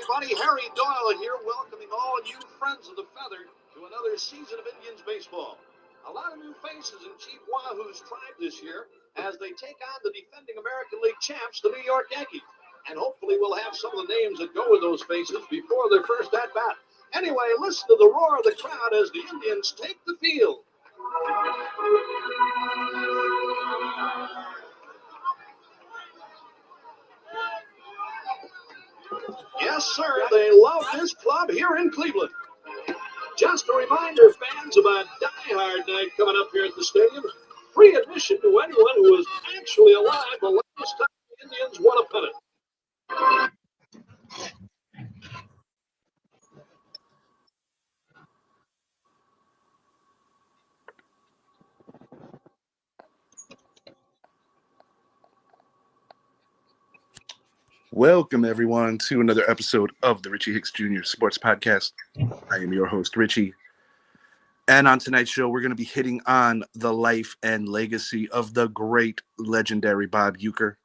everybody. Harry Doyle here, welcoming all you friends of the feather to another season of Indians baseball. A lot of new faces in Chief Wahoo's tribe this year as they take on the defending American League champs, the New York Yankees. And hopefully we'll have some of the names that go with those faces before their first at-bat. Anyway, listen to the roar of the crowd as the Indians take the field. Yes, sir, they love this club here in Cleveland. Just a reminder, fans, of a die-hard night coming up here at the stadium. Free admission to anyone who was actually alive the last time the Indians won a pennant. Welcome, everyone, to another episode of the Richie Hicks Jr. Sports Podcast. I am your host, Richie. And on tonight's show, we're going to be hitting on the life and legacy of the great, legendary Bob Uecker.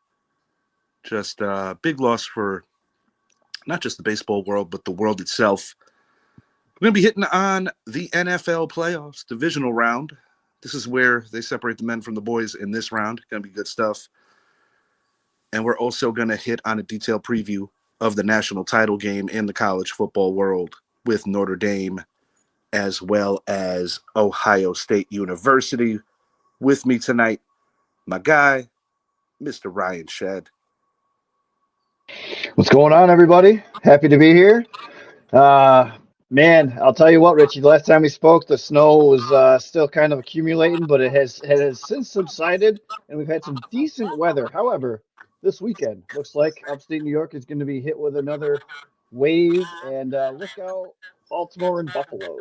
Just a big loss for not just the baseball world, but the world itself. We're going to be hitting on the NFL playoffs, divisional round. This is where they separate the men from the boys in this round. Going to be good stuff. And we're also going to hit on a detailed preview of the national title game in the college football world with Notre Dame, as well as Ohio State University. With me tonight, my guy, Mr. Ryan Shedd. What's going on, everybody? Happy to be here. Man, I'll tell you what, Richie, the last time we spoke, the snow was still kind of accumulating, but it has since subsided, and we've had some decent weather. However, this weekend looks like upstate New York is going to be hit with another wave, and look out, Baltimore and Buffalo.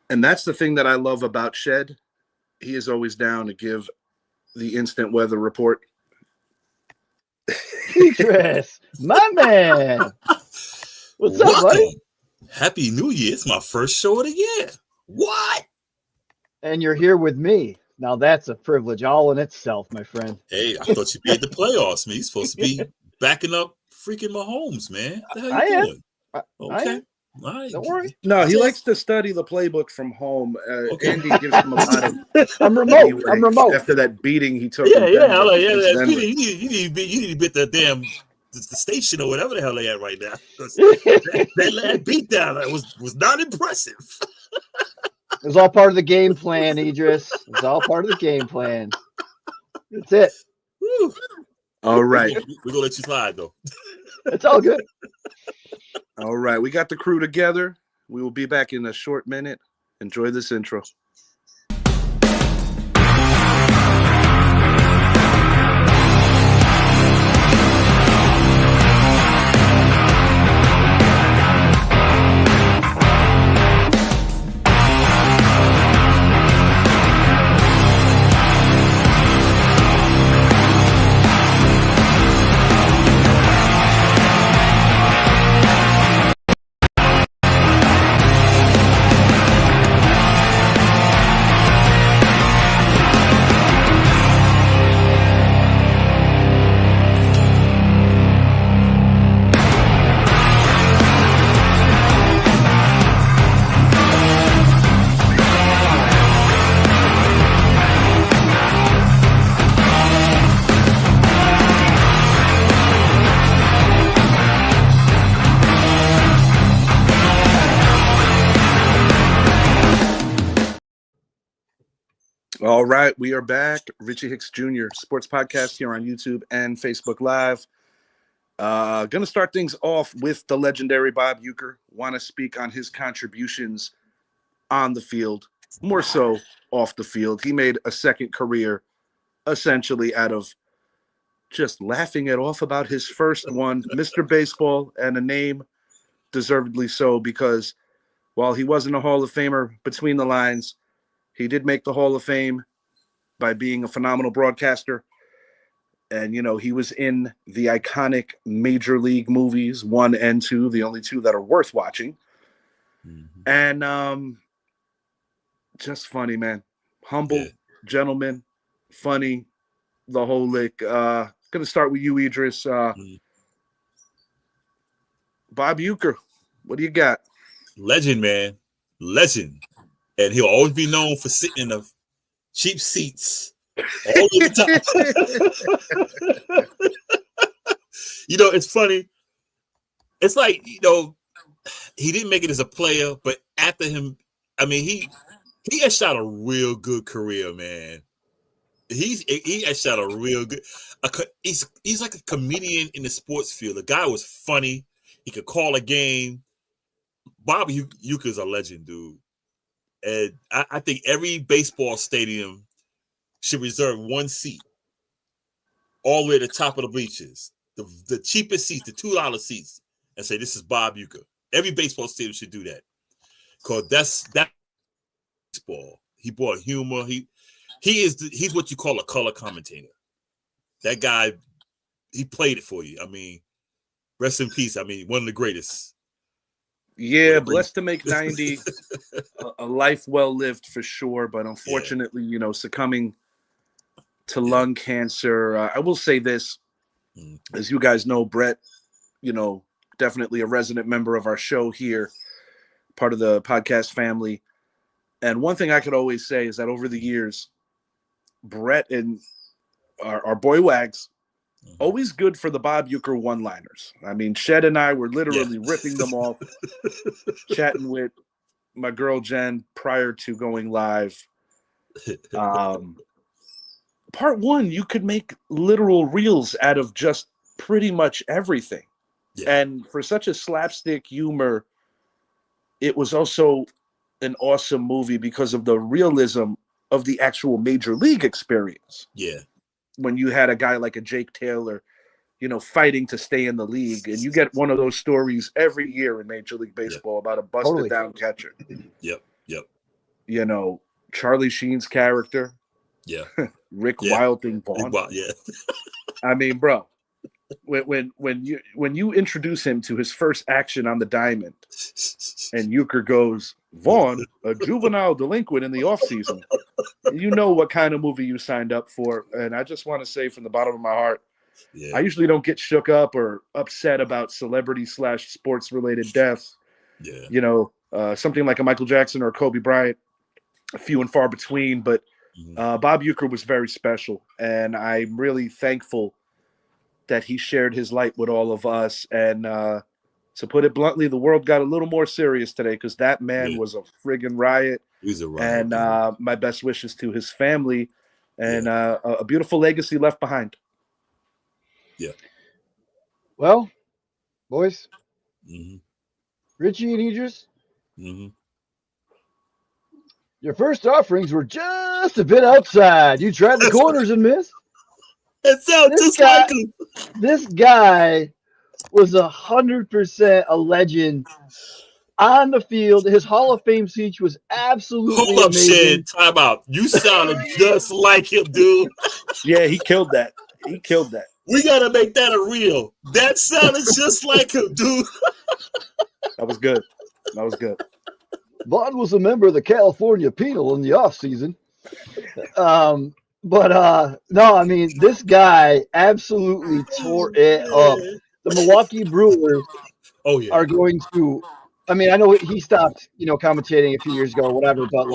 And that's the thing that I love about Shedd. He is always down to give the instant weather report. Chris, my man. What's up, buddy? Happy New Year. It's my first show of the year. What? And you're here with me. Now that's a privilege all in itself, my friend. Hey, I thought you'd be at the playoffs, man. You're supposed to be backing up freaking Mahomes, man. What the hell you doing? Okay. All right. Don't worry. No, he likes to study the playbook from home. Okay. Andy gives him a lot of I'm remote. I'm remote. after that beating he took. Yeah. Denver. You need to be at the damn the station or whatever the hell they at right now. that beatdown was not impressive. It was all part of the game plan, Idris. It was all part of the game plan. That's it. Woo. All right. We're going to let you slide, though. It's all good. All right. We got the crew together. We will be back in a short minute. Enjoy this intro. All right, we are back. Richie Hicks Jr. Sports Podcast here on YouTube and Facebook Live. Going to start things off with the legendary Bob Uecker. Want to speak on his contributions on the field, more so off the field. He made a second career essentially out of just laughing it off about his first one, Mr. Baseball, and a name deservedly so, because while he wasn't a Hall of Famer between the lines, he did make the Hall of Fame by being a phenomenal broadcaster. And, you know, he was in the iconic Major League movies, 1 and 2, the only 2 that are worth watching. Mm-hmm. And just funny, man. Humble, gentleman, funny, the whole lick. Going to start with you, Idris. Bob Uecker, what do you got? Legend, man. Legend. And he'll always be known for sitting in the cheap seats all the time. It's funny. It's like, he didn't make it as a player, but after him, I mean, he has shot a real good career, man. He has shot a real good. He's like a comedian in the sports field. The guy was funny. He could call a game. Bob Uecker's a legend, dude. And I think every baseball stadium should reserve one seat all the way to the top of the bleachers, the cheapest seats, the $2 seats, and say, this is Bob Uecker. Every baseball stadium should do that. Because that's baseball. He brought humor. He's what you call a color commentator. That guy, he played it for you. I mean, rest in peace. I mean, one of the greatest. Yeah, blessed to make 90. A life well lived for sure, but unfortunately, succumbing to lung cancer. I will say this, as you guys know, Brett, definitely a resident member of our show here, part of the podcast family. And one thing I could always say is that over the years, Brett and our boy Wags, always good for the Bob Uecker one-liners. I mean, Shed and I were literally ripping them off, chatting with my girl Jen prior to going live. Part one, you could make literal reels out of just pretty much everything. Yeah. And for such a slapstick humor, it was also an awesome movie because of the realism of the actual major league experience. Yeah. When you had a guy like a Jake Taylor, fighting to stay in the league, and you get one of those stories every year in Major League Baseball about a busted down catcher. Yep. Charlie Sheen's character. Yeah. Rick Wilding Vaughn. Yeah. I mean, bro, when you introduce him to his first action on the diamond, and Uecker goes, Vaughn, a juvenile delinquent in the offseason, you know what kind of movie you signed up for. And I just want to say from the bottom of my heart, I usually don't get shook up or upset about celebrity/sports related deaths. Yeah. Something like a Michael Jackson or Kobe Bryant, few and far between, but Bob Uecker was very special, and I'm really thankful that he shared his light with all of us. And to put it bluntly, the world got a little more serious today because that man was a friggin' riot. He's a riot. And my best wishes to his family and a beautiful legacy left behind. Yeah. Well, boys, Richie and Idris, your first offerings were just a bit outside. You tried the corners and missed. It sounds just like him. This guy was 100% a legend on the field. His Hall of Fame speech was absolutely amazing. Shit. Time out. You sounded just like him, dude. Yeah, he killed that. We got to make that a reel. That sounded just like him, dude. That was good. Vaughn was a member of the California Penal in the offseason. No, I mean, this guy absolutely tore it up. The Milwaukee Brewers are going to, I mean, I know he stopped, commentating a few years ago or whatever, but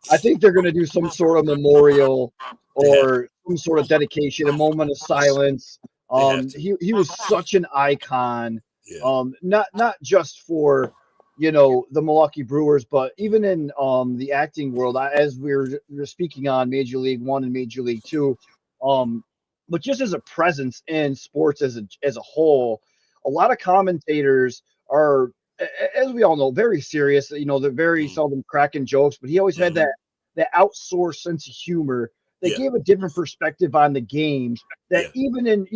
I think they're going to do some sort of memorial or some sort of dedication, a moment of silence. He was such an icon, not just for, the Milwaukee Brewers, but even in the acting world, as we were speaking on Major League One and Major League Two, but just as a presence in sports as a whole, a lot of commentators are, as we all know, very serious. They're very seldom cracking jokes, but he always had that outsourced sense of humor that gave a different perspective on the game. That even in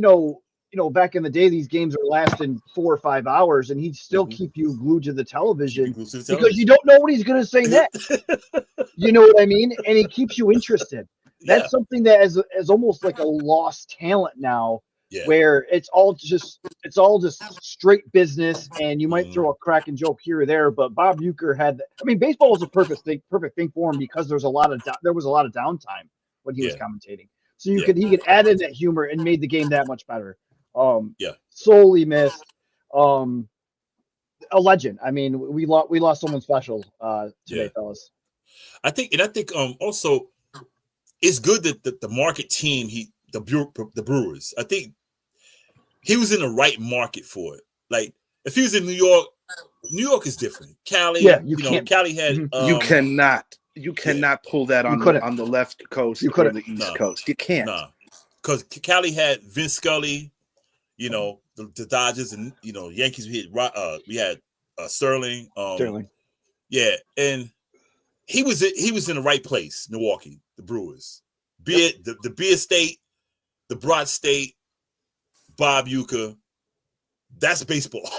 back in the day, these games are lasting 4 or 5 hours, and he'd still keep you glued to the television because you don't know what he's going to say next. You know what I mean? And he keeps you interested. That's something that is almost like a lost talent now, where it's all just straight business, and you might throw a cracking joke here or there. But Bob Uecker had, baseball was a perfect thing for him because there was a lot of downtime when he was commentating, so he could add in that humor and made the game that much better. Solely missed. a legend. I mean, we lost someone special today, fellas. I think also it's good that the market team the Brewers. I think he was in the right market for it. Like if he was in New York is different. Cali, Cali had you cannot pull that on the left coast or the east coast. You can't. Because Cali had Vince Scully, the Dodgers, and Yankees. We had Sterling. Sterling. Yeah, and he was in the right place. Milwaukee, the Brewers, be it the Beer State, the Broad State, Bob Uecker. That's baseball.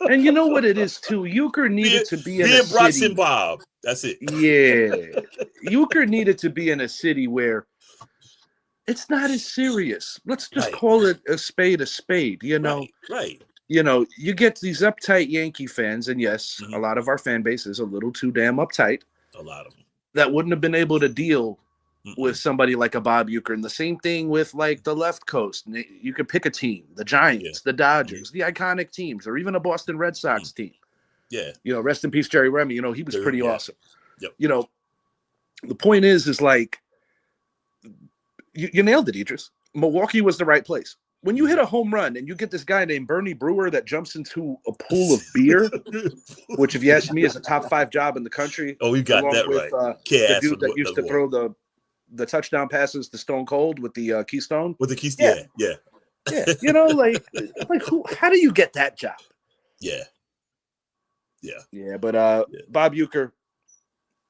And you know what it is too. Uecker needed to be in a city. Bob. That's it. Yeah, Uecker needed to be in a city where it's not as serious. Let's just call it a spade a spade. Right. You get these uptight Yankee fans, and yes, a lot of our fan base is a little too damn uptight. A lot of them that wouldn't have been able to deal with somebody like a Bob Uecker. And the same thing with like the left coast. You could pick a team, the Giants, the Dodgers, the iconic teams, or even a Boston Red Sox team. Yeah. Rest in peace, Jerry Remy. He was pretty awesome. Yep. The point is like, you nailed it, Idris. Milwaukee was the right place. When you hit a home run and you get this guy named Bernie Brewer that jumps into a pool of beer, which, if you ask me, is a top 5 job in the country. Oh, you got that with, right. The dude that used to throw the touchdown passes to Stone Cold with the Keystone. With the Keystone, yeah. Like who? How do you get that job? Yeah. But Bob Uecker,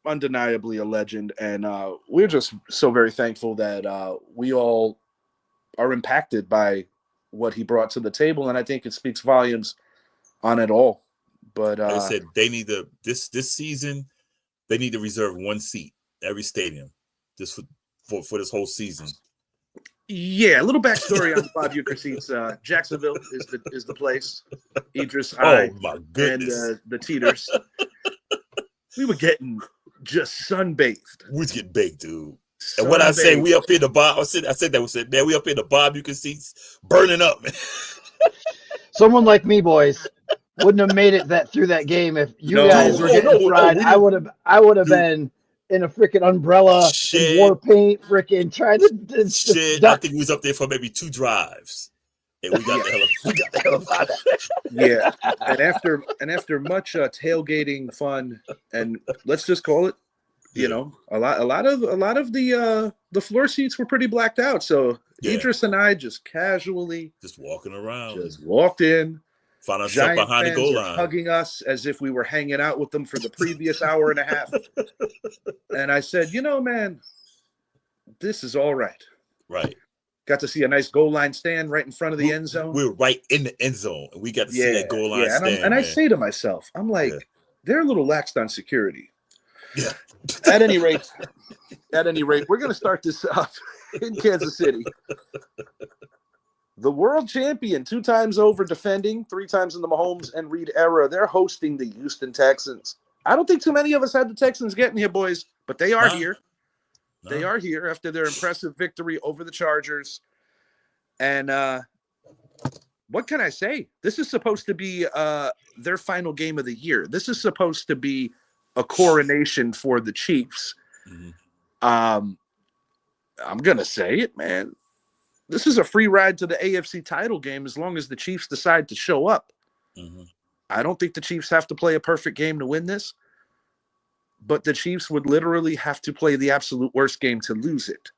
undeniably a legend, and we're just so very thankful that we all are impacted by what he brought to the table, and I think it speaks volumes on it all. But like I said, they need this season. They need to reserve one seat every stadium just for this whole season. Yeah, a little backstory on the Bob Uecker seats. Jacksonville is the place. Idris, my goodness, and the Teeters. We were getting just sunbathed. We was getting baked, dude. And what I say, we up in the Bob. I said that we said, man, we up in the Bob Uecker seats, burning up, man. Someone like me, boys, wouldn't have made it through that game if you guys were getting fried. I would have been in a freaking umbrella, in war paint, freaking trying to shit. I think we was up there for maybe 2 drives, and we got the hell up out of there. Yeah, and after much tailgating fun, and let's just call it, a lot of the floor seats were pretty blacked out. So Idris and I just casually walking around, just walked in. Found ourselves behind the goal line, hugging us as if we were hanging out with them for the previous hour and a half. And I said, man, this is all right. Right. Got to see a nice goal line stand right in front of the end zone. We were right in the end zone, and we got to see that goal line stand. And I say to myself, I'm like, they're a little laxed on security. Yeah. At any rate, we're going to start this off in Kansas City. The world champion, 2 times over defending, 3 times in the Mahomes and Reed era. They're hosting the Houston Texans. I don't think too many of us had the Texans getting here, boys, but they are here. No. They are here after their impressive victory over the Chargers. And what can I say? This is supposed to be their final game of the year. This is supposed to be a coronation for the Chiefs. Mm-hmm. I'm going to say it, man. This is a free ride to the AFC title game as long as the Chiefs decide to show up. Mm-hmm. I don't think the Chiefs have to play a perfect game to win this, but the Chiefs would literally have to play the absolute worst game to lose it.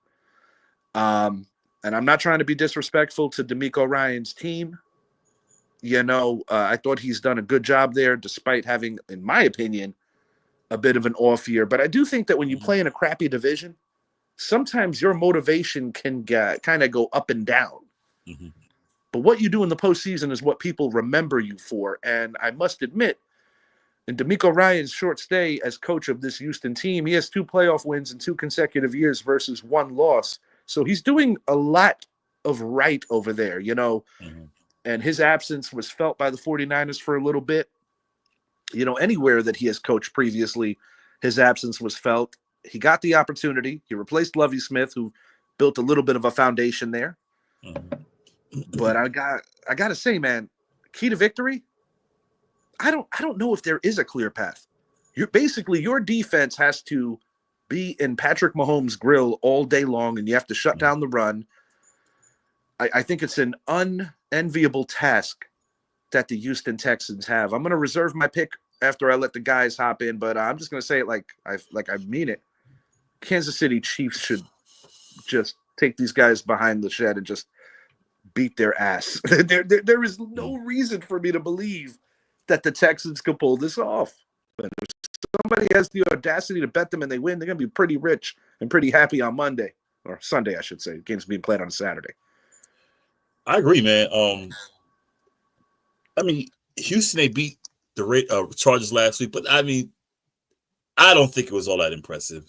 And I'm not trying to be disrespectful to D'Amico Ryan's team. I thought he's done a good job there despite having, in my opinion, a bit of an off year. But I do think that when you play in a crappy division, sometimes your motivation can kind of go up and down. Mm-hmm. But what you do in the postseason is what people remember you for. And I must admit, in D'Amico Ryan's short stay as coach of this Houston team, he has 2 playoff wins in 2 consecutive years versus 1 loss. So he's doing a lot of right over there, Mm-hmm. And his absence was felt by the 49ers for a little bit. Anywhere that he has coached previously, his absence was felt. He got the opportunity. He replaced Lovie Smith, who built a little bit of a foundation there. Mm-hmm. But I got to say, man, key to victory, I don't know if there is a clear path. Your defense has to be in Patrick Mahomes' grill all day long, and you have to shut down the run. I think it's an unenviable task that the Houston Texans have. I'm going to reserve my pick after I let the guys hop in, but I'm just going to say it like I mean it. Kansas City Chiefs should just take these guys behind the shed and just beat their ass. There is no reason for me to believe that the Texans could pull this off. But if somebody has the audacity to bet them and they win, they're going to be pretty rich and pretty happy on Monday or Sunday, I should say. The game's being played on Saturday. I agree, man. I mean, Houston, they beat the Chargers last week, but I mean, I don't think it was all that impressive.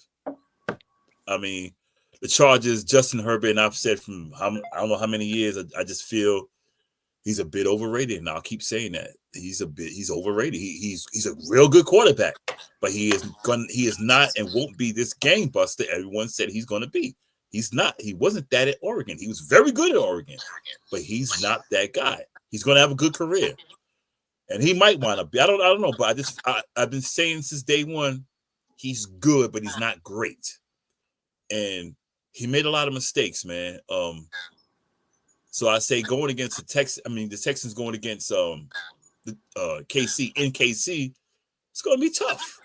I mean, the Chargers, Justin Herbert, and I've said from I don't know how many years, I just feel he's a bit overrated, and I'll keep saying that. He's overrated. He's a real good quarterback, but he is not and won't be this game buster everyone said he's going to be. He's not. He wasn't that at Oregon. He was very good at Oregon, but he's not that guy. He's going to have a good career, and he might want to be. I don't know, but I've been saying since day one, he's good, but he's not great, and he made a lot of mistakes, man. So I say going against the Texans going against KC in KC, it's going to be tough.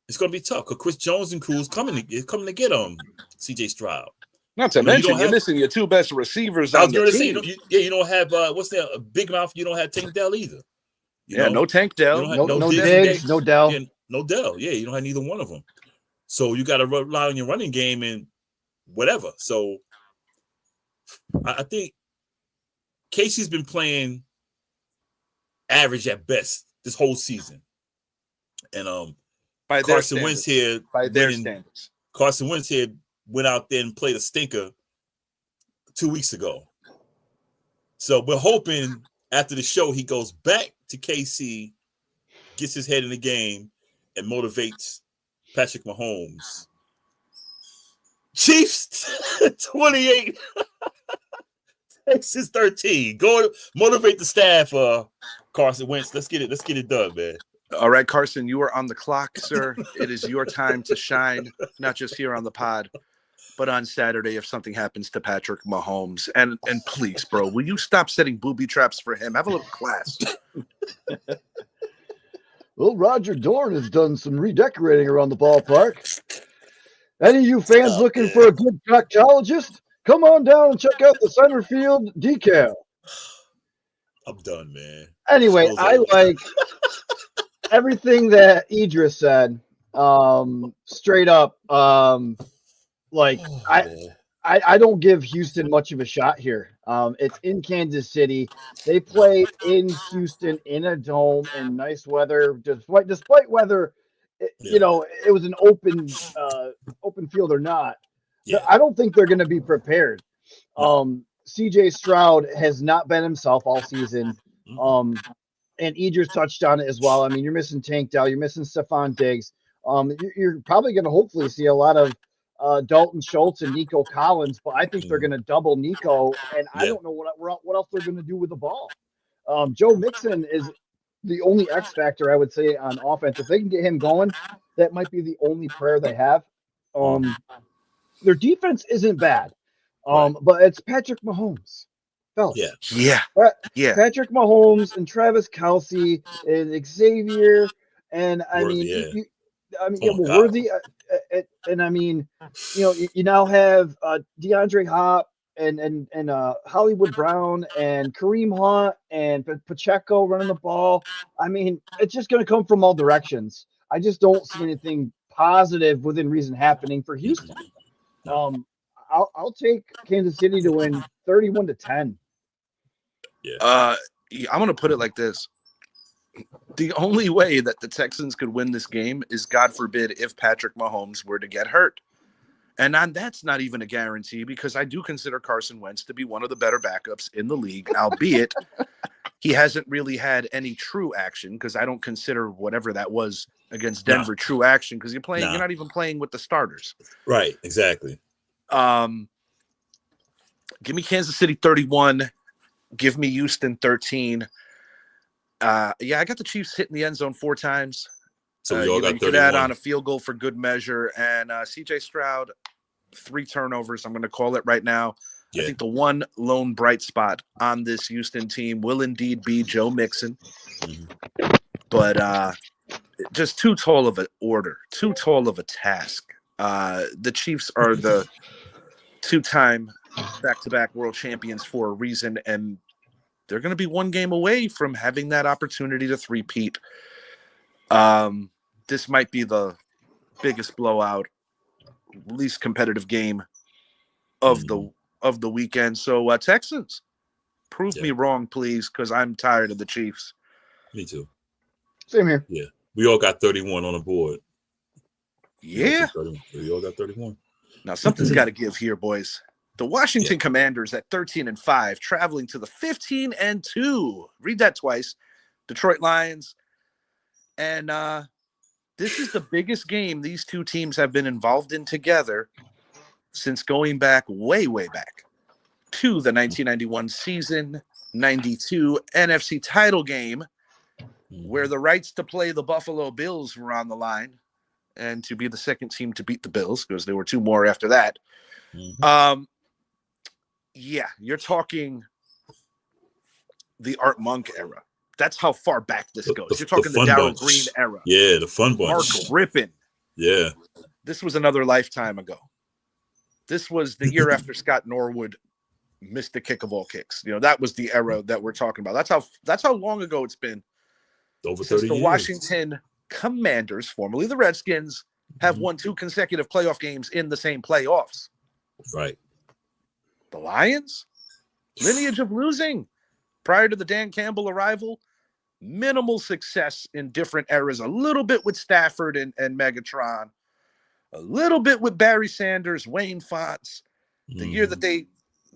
It's going to be tough because Chris Jones and crew is coming to get CJ Stroud. Not to mention, you're missing your two best receivers on the team. You don't have what's that? A big mouth. You don't have Tank Dell either. No Tank Dell, no Diggs, no Dell. Yeah, no Dell. Yeah, you don't have neither one of them. So you got to rely on your running game and whatever. So I think Casey's been playing average at best this whole season, and by Carson Wentz here, by their standards, Carson Wentz here went out there and played a stinker 2 weeks ago. So we're hoping after the show he goes back to KC, gets his head in the game, and motivates Patrick Mahomes. Chiefs 28, Texas 13. Go motivate the staff, Carson Wentz. Let's get it done, man. All right, Carson, you are on the clock, sir. It is your time to shine, not just here on the pod, but on Saturday if something happens to Patrick Mahomes. And please, bro, will you stop setting booby traps for him? Have a little class. Well, Roger Dorn has done some redecorating around the ballpark. Any of you fans looking for a good proctologist? Come on down and check out the center field decal. I'm done, man. Anyway, I like everything that Idris said. Straight up, I don't give Houston much of a shot here. It's in Kansas City. They play in Houston in a dome in nice weather. Despite weather, it was an open field or not. Yeah. I don't think they're going to be prepared. CJ Stroud has not been himself all season. And Idris touched on it as well. I mean, you're missing Tank Dell, you're missing Stephon Diggs. You're probably going to hopefully see a lot of Dalton Schultz and Nico Collins, but I think they're going to double Nico, and I don't know what else they're going to do with the ball. Joe Mixon is the only X factor, I would say, on offense. If they can get him going, that might be the only prayer they have. Their defense isn't bad, but it's Patrick Mahomes. Yeah. Patrick Mahomes and Travis Kelce and Xavier, and Worthy. Worthy, and I mean, you now have DeAndre Hop and Hollywood Brown and Kareem Hunt and Pacheco running the ball. I mean, it's just going to come from all directions. I just don't see anything positive within reason happening for Houston. I'll take Kansas City to win 31-10. I'm going to put it like this. The only way that the Texans could win this game is, God forbid, if Patrick Mahomes were to get hurt. And that's not even a guarantee, because I do consider Carson Wentz to be one of the better backups in the league, albeit he hasn't really had any true action, because I don't consider whatever that was against Denver true action, because you're not even playing with the starters. Right, exactly. Give me Kansas City 31. Give me Houston 13. Yeah, I got the Chiefs hitting the end zone 4 times. So we all got 31. You could add on a field goal for good measure. And C.J. Stroud, 3 turnovers. I'm going to call it right now. Yeah. I think the one lone bright spot on this Houston team will indeed be Joe Mixon. Mm-hmm. But just too tall of an order, too tall of a task. The Chiefs are the 2-time back-to-back world champions for a reason, and they're going to be 1 game away from having that opportunity to three-peat. This might be the biggest blowout, least competitive game of the weekend. So Texans, prove me wrong, please, because I'm tired of the Chiefs. Me too. Same here. Yeah, we all got 31 on the board. Yeah, we all got 31. Now something's got to give here, boys. The Washington Commanders at 13-5, traveling to the 15-2. Read that twice. Detroit Lions. And this is the biggest game these two teams have been involved in together since going back way back to the 1991 season, 92 NFC title game, where the rights to play the Buffalo Bills were on the line and to be the second team to beat the Bills, because there were 2 more after that. Yeah, you're talking the Art Monk era. That's how far back this goes. You're talking the Darryl Green era. Yeah, the fun bunch. Mark Rippon. Yeah. This was another lifetime ago. This was the year after Scott Norwood missed the kick of all kicks. You know, that was the era that we're talking about. That's how long ago it's been. Over 30 since the years. Washington Commanders, formerly the Redskins, have won 2 consecutive playoff games in the same playoffs. Right. The Lions, lineage of losing. Prior to the Dan Campbell arrival, minimal success in different eras. A little bit with Stafford and Megatron. A little bit with Barry Sanders, Wayne Fonts. The year that they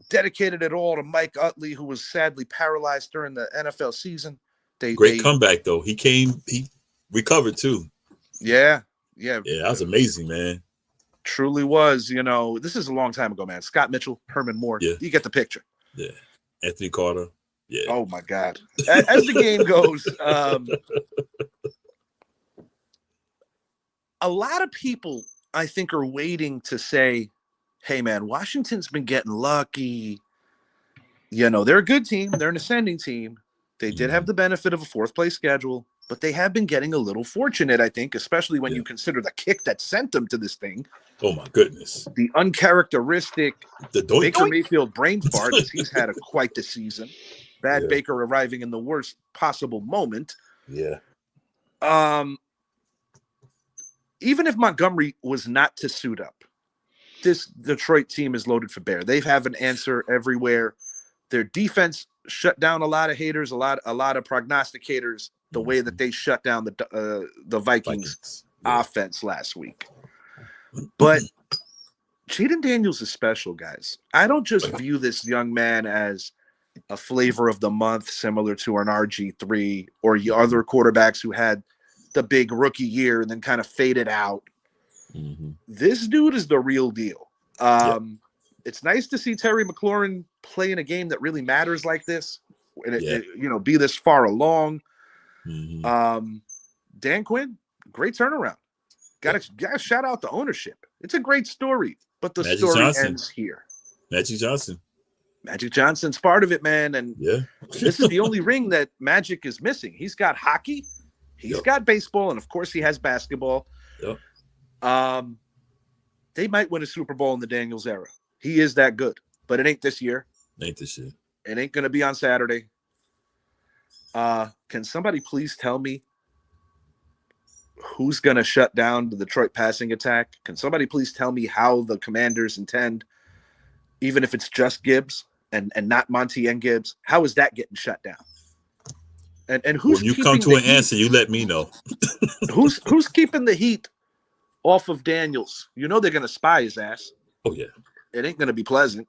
dedicated it all to Mike Utley, who was sadly paralyzed during the NFL season. Great comeback, though. He recovered, too. Yeah. Yeah, that was amazing, man. Truly was. You know, this is a long time ago, man. Scott Mitchell, Herman Moore. Yeah. You get the picture. Yeah. Anthony Carter. Yeah. Oh, my God. As the game goes, a lot of people, I think, are waiting to say, hey, man, Washington's been getting lucky. You know, they're a good team. They're an ascending team. They did have the benefit of a 4th-place schedule, but they have been getting a little fortunate, I think, especially when you consider the kick that sent them to this thing. Oh, my goodness. The uncharacteristic Baker doink. Mayfield brain fart, as he's had quite the season. Bad Baker arriving in the worst possible moment. Yeah. Even if Montgomery was not to suit up, this Detroit team is loaded for bear. They have an answer everywhere. Their defense shut down a lot of haters, a lot of prognosticators, the way that they shut down the Vikings offense last week. But Jaden Daniels is special, guys. I don't just view this young man as a flavor of the month, similar to an RG3 or other quarterbacks who had the big rookie year and then kind of faded out. This dude is the real deal. It's nice to see Terry McLaurin play in a game that really matters like this, and be this far along. Dan Quinn, great turnaround. Got to shout out the ownership. It's a great story, but the story ends here. Magic Johnson's part of it, man, and this is the only ring that Magic is missing. He's got hockey, he's got baseball, and of course he has basketball. They might win a Super Bowl in the Daniels era. He is that good, but it ain't this year. It ain't going to be on Saturday. Can somebody please tell me who's going to shut down the Detroit passing attack? Can somebody please tell me how the Commanders intend, even if it's just Gibbs and not Monty and Gibbs, how is that getting shut down? And who's when you come to an answer, you let me know. who's keeping the heat off of Daniels? You know they're going to spy his ass. Oh, yeah. It ain't going to be pleasant.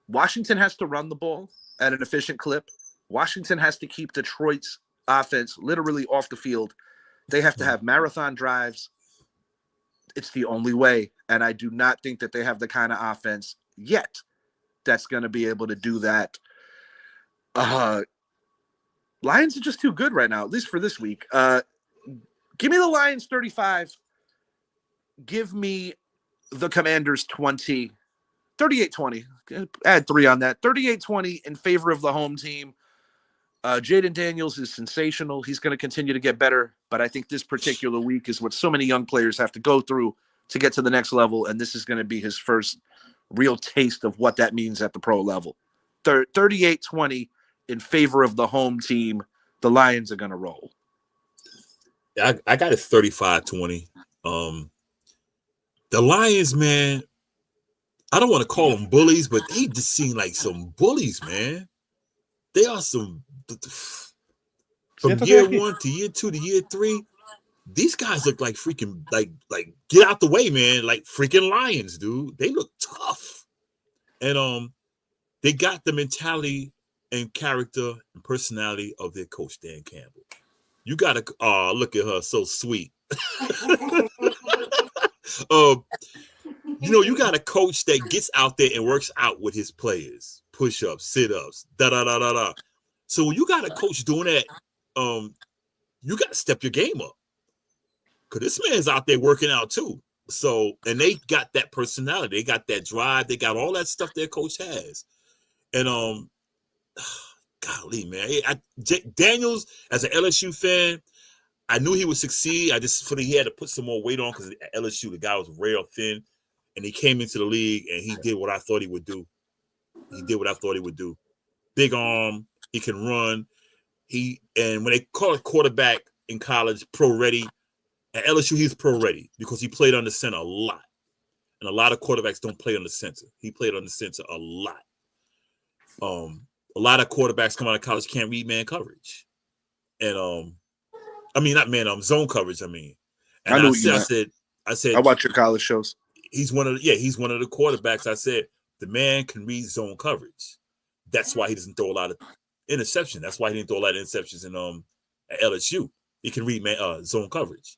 Washington has to run the ball at an efficient clip. Washington has to keep Detroit's offense literally off the field. They have to have marathon drives. It's the only way. And I do not think that they have the kind of offense yet that's going to be able to do that. Lions are just too good right now, at least for this week. Give me the Lions 35. Give me the Commanders 20. 38-20. Add 3 on that. 38-20 in favor of the home team. Jaden Daniels is sensational. He's going to continue to get better, but I think this particular week is what so many young players have to go through to get to the next level, and this is going to be his first real taste of what that means at the pro level. 38-20 in favor of the home team. The Lions are going to roll. I got it 35-20. The Lions, man, I don't want to call them bullies, but they just seem like some bullies, man. They are some from year 1 to year 2 to year 3. These guys look like freaking like get out the way, man. Like freaking lions, dude. They look tough. And they got the mentality and character and personality of their coach, Dan Campbell. You gotta look at her, so sweet. You got a coach that gets out there and works out with his players. Push-ups, sit-ups, da-da-da-da-da. So when you got a coach doing that, you got to step your game up. Because this man's out there working out too. So, and they got that personality. They got that drive. They got all that stuff their coach has. And, golly, man. Daniels, as an LSU fan, I knew he would succeed. I just felt he had to put some more weight on because at LSU, the guy was real thin. And he came into the league and he did what I thought he would do. Big arm. He can run. And when they call a quarterback in college pro ready, at LSU he's pro ready because he played under center a lot. And a lot of quarterbacks don't play under center. He played under center a lot. A lot of quarterbacks come out of college can't read man coverage. And zone coverage, And I said I watch your college shows. He's one of the quarterbacks. I said the man can read zone coverage. That's why he doesn't throw a lot of interceptions. That's why he didn't throw a lot of interceptions in at LSU. He can read zone coverage,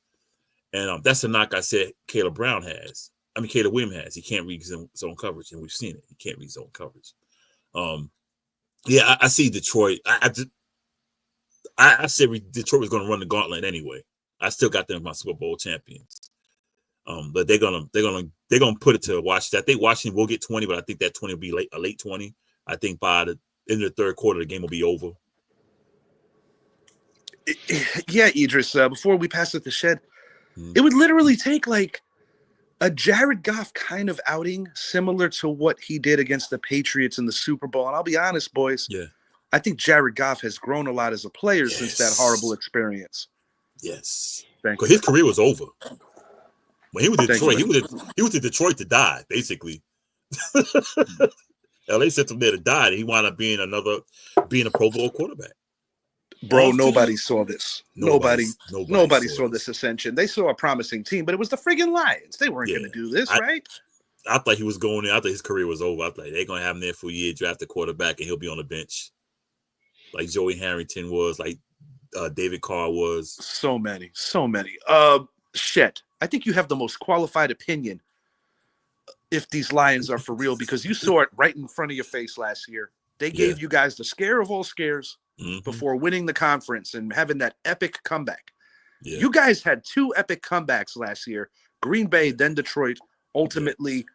and that's a knock I said Caleb Williams has. He can't read zone coverage, and we've seen it. He can't read zone coverage. I see Detroit. I said Detroit was going to run the gauntlet anyway. I still got them as my Super Bowl champions. But they're gonna put it to Washington. I think Washington will get 20, but I think that 20 will be a late 20. I think by the end of the third quarter, the game will be over. Yeah, Idris. Before we pass it to Shed, it would literally take like a Jared Goff kind of outing, similar to what he did against the Patriots in the Super Bowl. And I'll be honest, boys. Yeah, I think Jared Goff has grown a lot as a player since that horrible experience. Yes, because his career was over. When he was in Detroit, he was in Detroit to die, basically. LA sent him there to die, and he wound up being a Pro Bowl quarterback. Bro, nobody saw this. Nobody saw this ascension. They saw a promising team, but it was the friggin' Lions. They weren't going to do this, right? I thought he was going there. I thought his career was over. I thought they're going to have him there for a year, draft a quarterback, and he'll be on the bench. Like Joey Harrington was, like David Carr was. So many. Shit. I think you have the most qualified opinion if these Lions are for real, because you saw it right in front of your face last year. They gave you guys the scare of all scares before winning the conference and having that epic comeback. Yeah. You guys had 2 epic comebacks last year. Green Bay, then Detroit, ultimately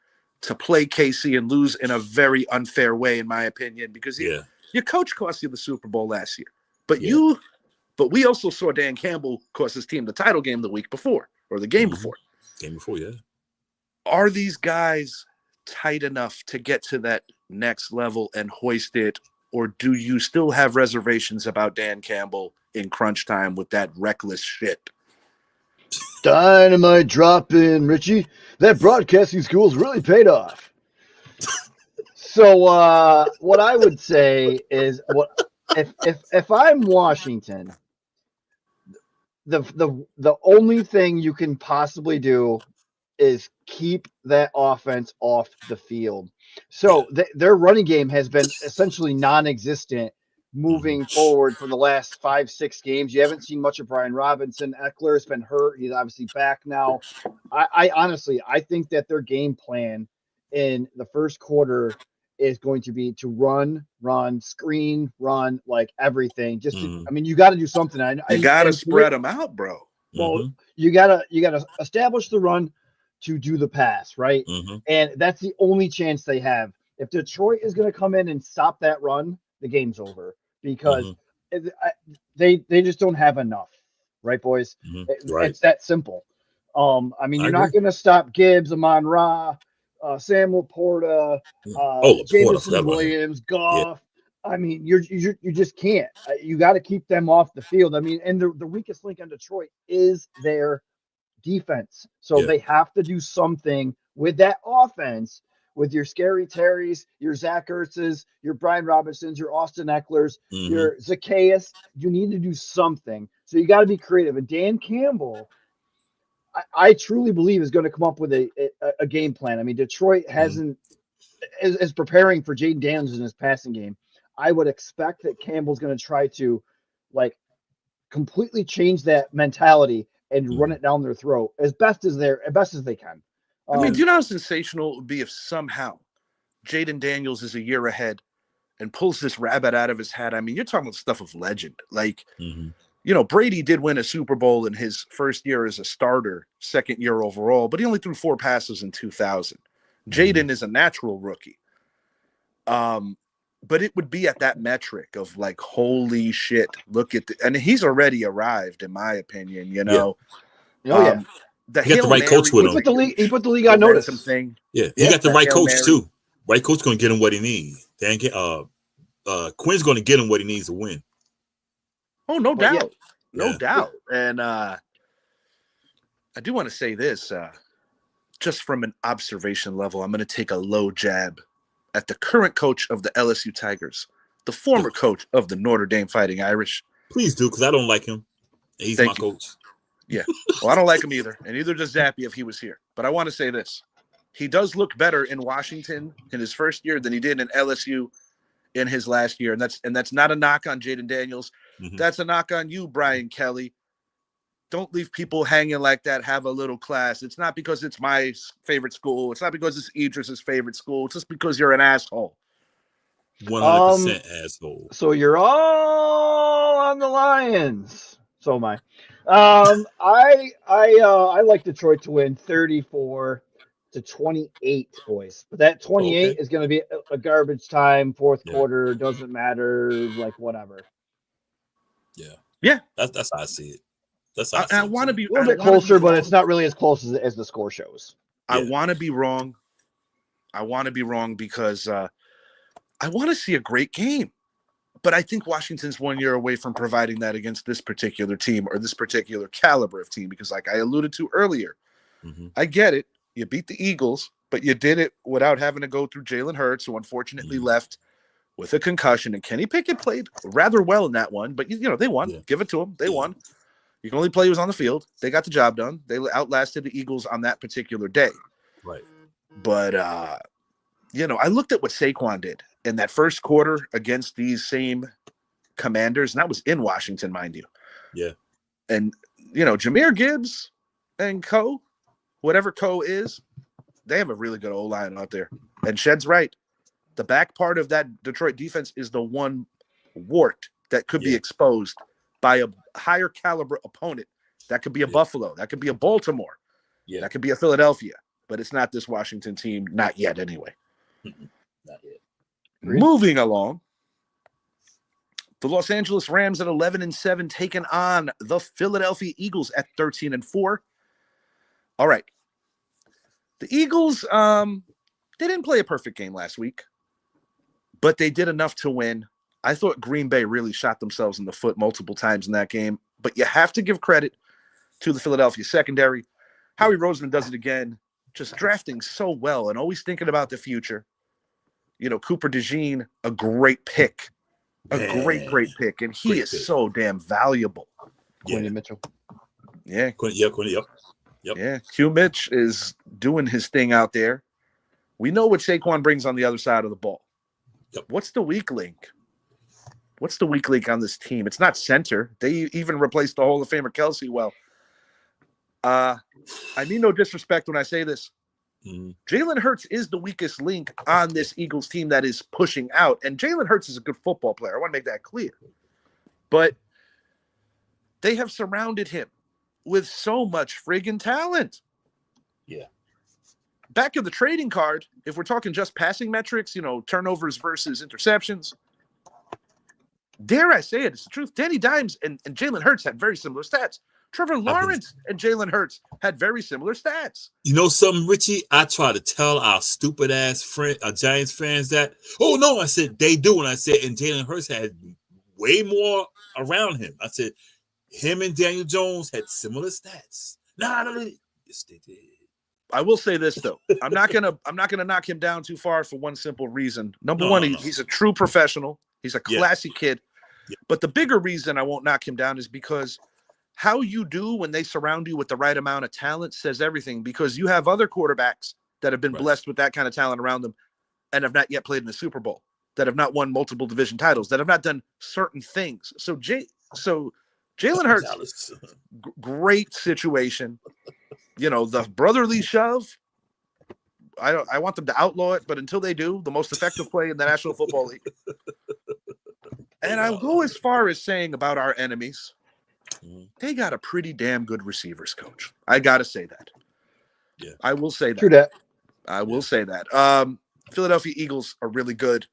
to play KC and lose in a very unfair way, in my opinion, because your coach cost you the Super Bowl last year. But we also saw Dan Campbell cost his team the title game the week before, or the game before. Game before, yeah. Are these guys tight enough to get to that next level and hoist it, or do you still have reservations about Dan Campbell in crunch time with that reckless shit? Dynamite drop in, Richie. That broadcasting school's really paid off. So what I would say is, if I'm Washington, the only thing you can possibly do is keep that offense off the field. So their running game has been essentially non-existent moving forward for the last 5-6 games. You haven't seen much of Brian Robinson. Eckler has been hurt. He's obviously back now. I honestly think that their game plan in the first quarter is going to be to run, screen, run, like everything. Just to, Mhm. I mean, you got to do something. You gotta spread them out, bro. Well, Mhm. you gotta establish the run to do the pass, right? Mhm. And that's the only chance they have. If Detroit is going to come in and stop that run, the game's over because they just don't have enough, right, boys? Mhm. Right. It's that simple. I mean, I you're agree. not going to stop Gibbs, Amon Ra, Sam Laporta, Oh, Laporta, I forgot Jameson about him. Williams, Goff. I mean, you just can't. You got to keep them off the field. I mean, and the weakest link on Detroit is their defense. So Yeah. they have to do something with that offense, with your Scary Terrys, your Zach Ertz's, your Brian Robinsons, your Austin Ecklers, Mhm. your Zacchaeus. You need to do something. So you got to be creative. And Dan Campbell, I truly believe, is going to come up with a game plan. I mean, Detroit hasn't is preparing for Jaden Daniels in his passing game. I would expect that Campbell's going to try to like completely change that mentality and run it down their throat as best as they can. I mean, do you know how sensational it would be if somehow Jaden Daniels is a year ahead and pulls this rabbit out of his hat? I mean, you're talking about stuff of legend. Like, you know, Brady did win a Super Bowl in his first year as a starter, second year overall, but he only threw 4 passes in 2000. Jaden is a natural rookie. But it would be at that metric of like, holy shit, look at and he's already arrived, in my opinion, you know. Oh yeah. The He got the right coach with him. He put the league on notice. Thing. Yeah, he got the right Hail coach Mary. too. Right coach going to get him what he needs. Quinn's going to get him what he needs to win. Oh, no doubt. Yeah. No doubt. And I do want to say this, just from an observation level, I'm going to take a low jab at the current coach of the LSU Tigers, the former coach of the Notre Dame Fighting Irish. Please do, because I don't like him. He's my coach. Yeah. Well, I don't like him either, and neither does Zappy if he was here. But I want to say this. He does look better in Washington in his first year than he did in LSU in his last year. And that's not a knock on Jaden Daniels. That's a knock on you, Brian Kelly. Don't leave people hanging like that. Have a little class. It's not because it's my favorite school. It's not because it's Idris's favorite school. It's just because you're an asshole. 100% asshole. So you're all on the Lions. So am I. I like Detroit to win 34-28, boys. But that 28 is going to be a garbage time, fourth quarter. Doesn't matter, like whatever. Yeah. That's how I see it. That's how I want to be a little bit closer, but it's not really as close as the score shows. I want to be wrong. I want to be wrong because I want to see a great game. But I think Washington's 1 year away from providing that against this particular team or this particular caliber of team. Because like I alluded to earlier, I get it. You beat the Eagles, but you did it without having to go through Jalen Hurts, who unfortunately left with a concussion. And Kenny Pickett played rather well in that one. But, you know, they won. Yeah. Give it to them. They won. You can only play who's on the field. They got the job done. They outlasted the Eagles on that particular day. Right. But, you know, I looked at what Saquon did in that first quarter against these same Commanders, and that was in Washington, mind you. Yeah. And, you know, Jahmyr Gibbs and Co., whatever Co is, they have a really good O-line out there. And Shed's right. The back part of that Detroit defense is the one wart that could be exposed by a higher caliber opponent. That could be a Buffalo. That could be a Baltimore. Yeah. That could be a Philadelphia. But it's not this Washington team. Not yet, anyway. Not yet. Moving along. The Los Angeles Rams at 11-7, taking on the Philadelphia Eagles at 13-4. All right. The Eagles, they didn't play a perfect game last week, but they did enough to win. I thought Green Bay really shot themselves in the foot multiple times in that game, but you have to give credit to the Philadelphia secondary. Howie Roseman does it again, just drafting so well and always thinking about the future. You know, Cooper DeJean, a great pick. Great pick. And he is so damn valuable. Quinny Mitchell. Yeah. Yep. Yeah. Q Mitch is doing his thing out there. We know what Saquon brings on the other side of the ball. Yep. What's the weak link? What's the weak link on this team? It's not center. They even replaced the Hall of Famer Kelsey well. I mean no disrespect when I say this. Jalen Hurts is the weakest link on this Eagles team that is pushing out. And Jalen Hurts is a good football player. I want to make that clear. But they have surrounded him with so much friggin' talent. Yeah. Back of the trading card, if we're talking just passing metrics, turnovers versus interceptions, dare I say it, it's the truth. Danny Dimes and Jalen Hurts had very similar stats. Trevor Lawrence and Jalen Hurts had very similar stats. You know something, Richie? I try to tell our stupid ass friend, Giants fans that, oh no, I said they do. And I said, and Jalen Hurts had way more around him. I said, him and Daniel Jones had similar stats. No. Yes, they did. I will say this though. I'm not gonna knock him down too far for one simple reason. Number one, he's a true professional. He's a classy kid. Yeah. But the bigger reason I won't knock him down is because how you do when they surround you with the right amount of talent says everything, because you have other quarterbacks that have been blessed with that kind of talent around them and have not yet played in the Super Bowl, that have not won multiple division titles, that have not done certain things. So Jalen Hurts, great situation. The brotherly shove, I want them to outlaw it, but until they do, the most effective play in the National Football League. And I'll go as far as saying about our enemies, they got a pretty damn good receivers coach. I got to say that. Yeah. I will say that. True that. I will say that. Philadelphia Eagles are really good.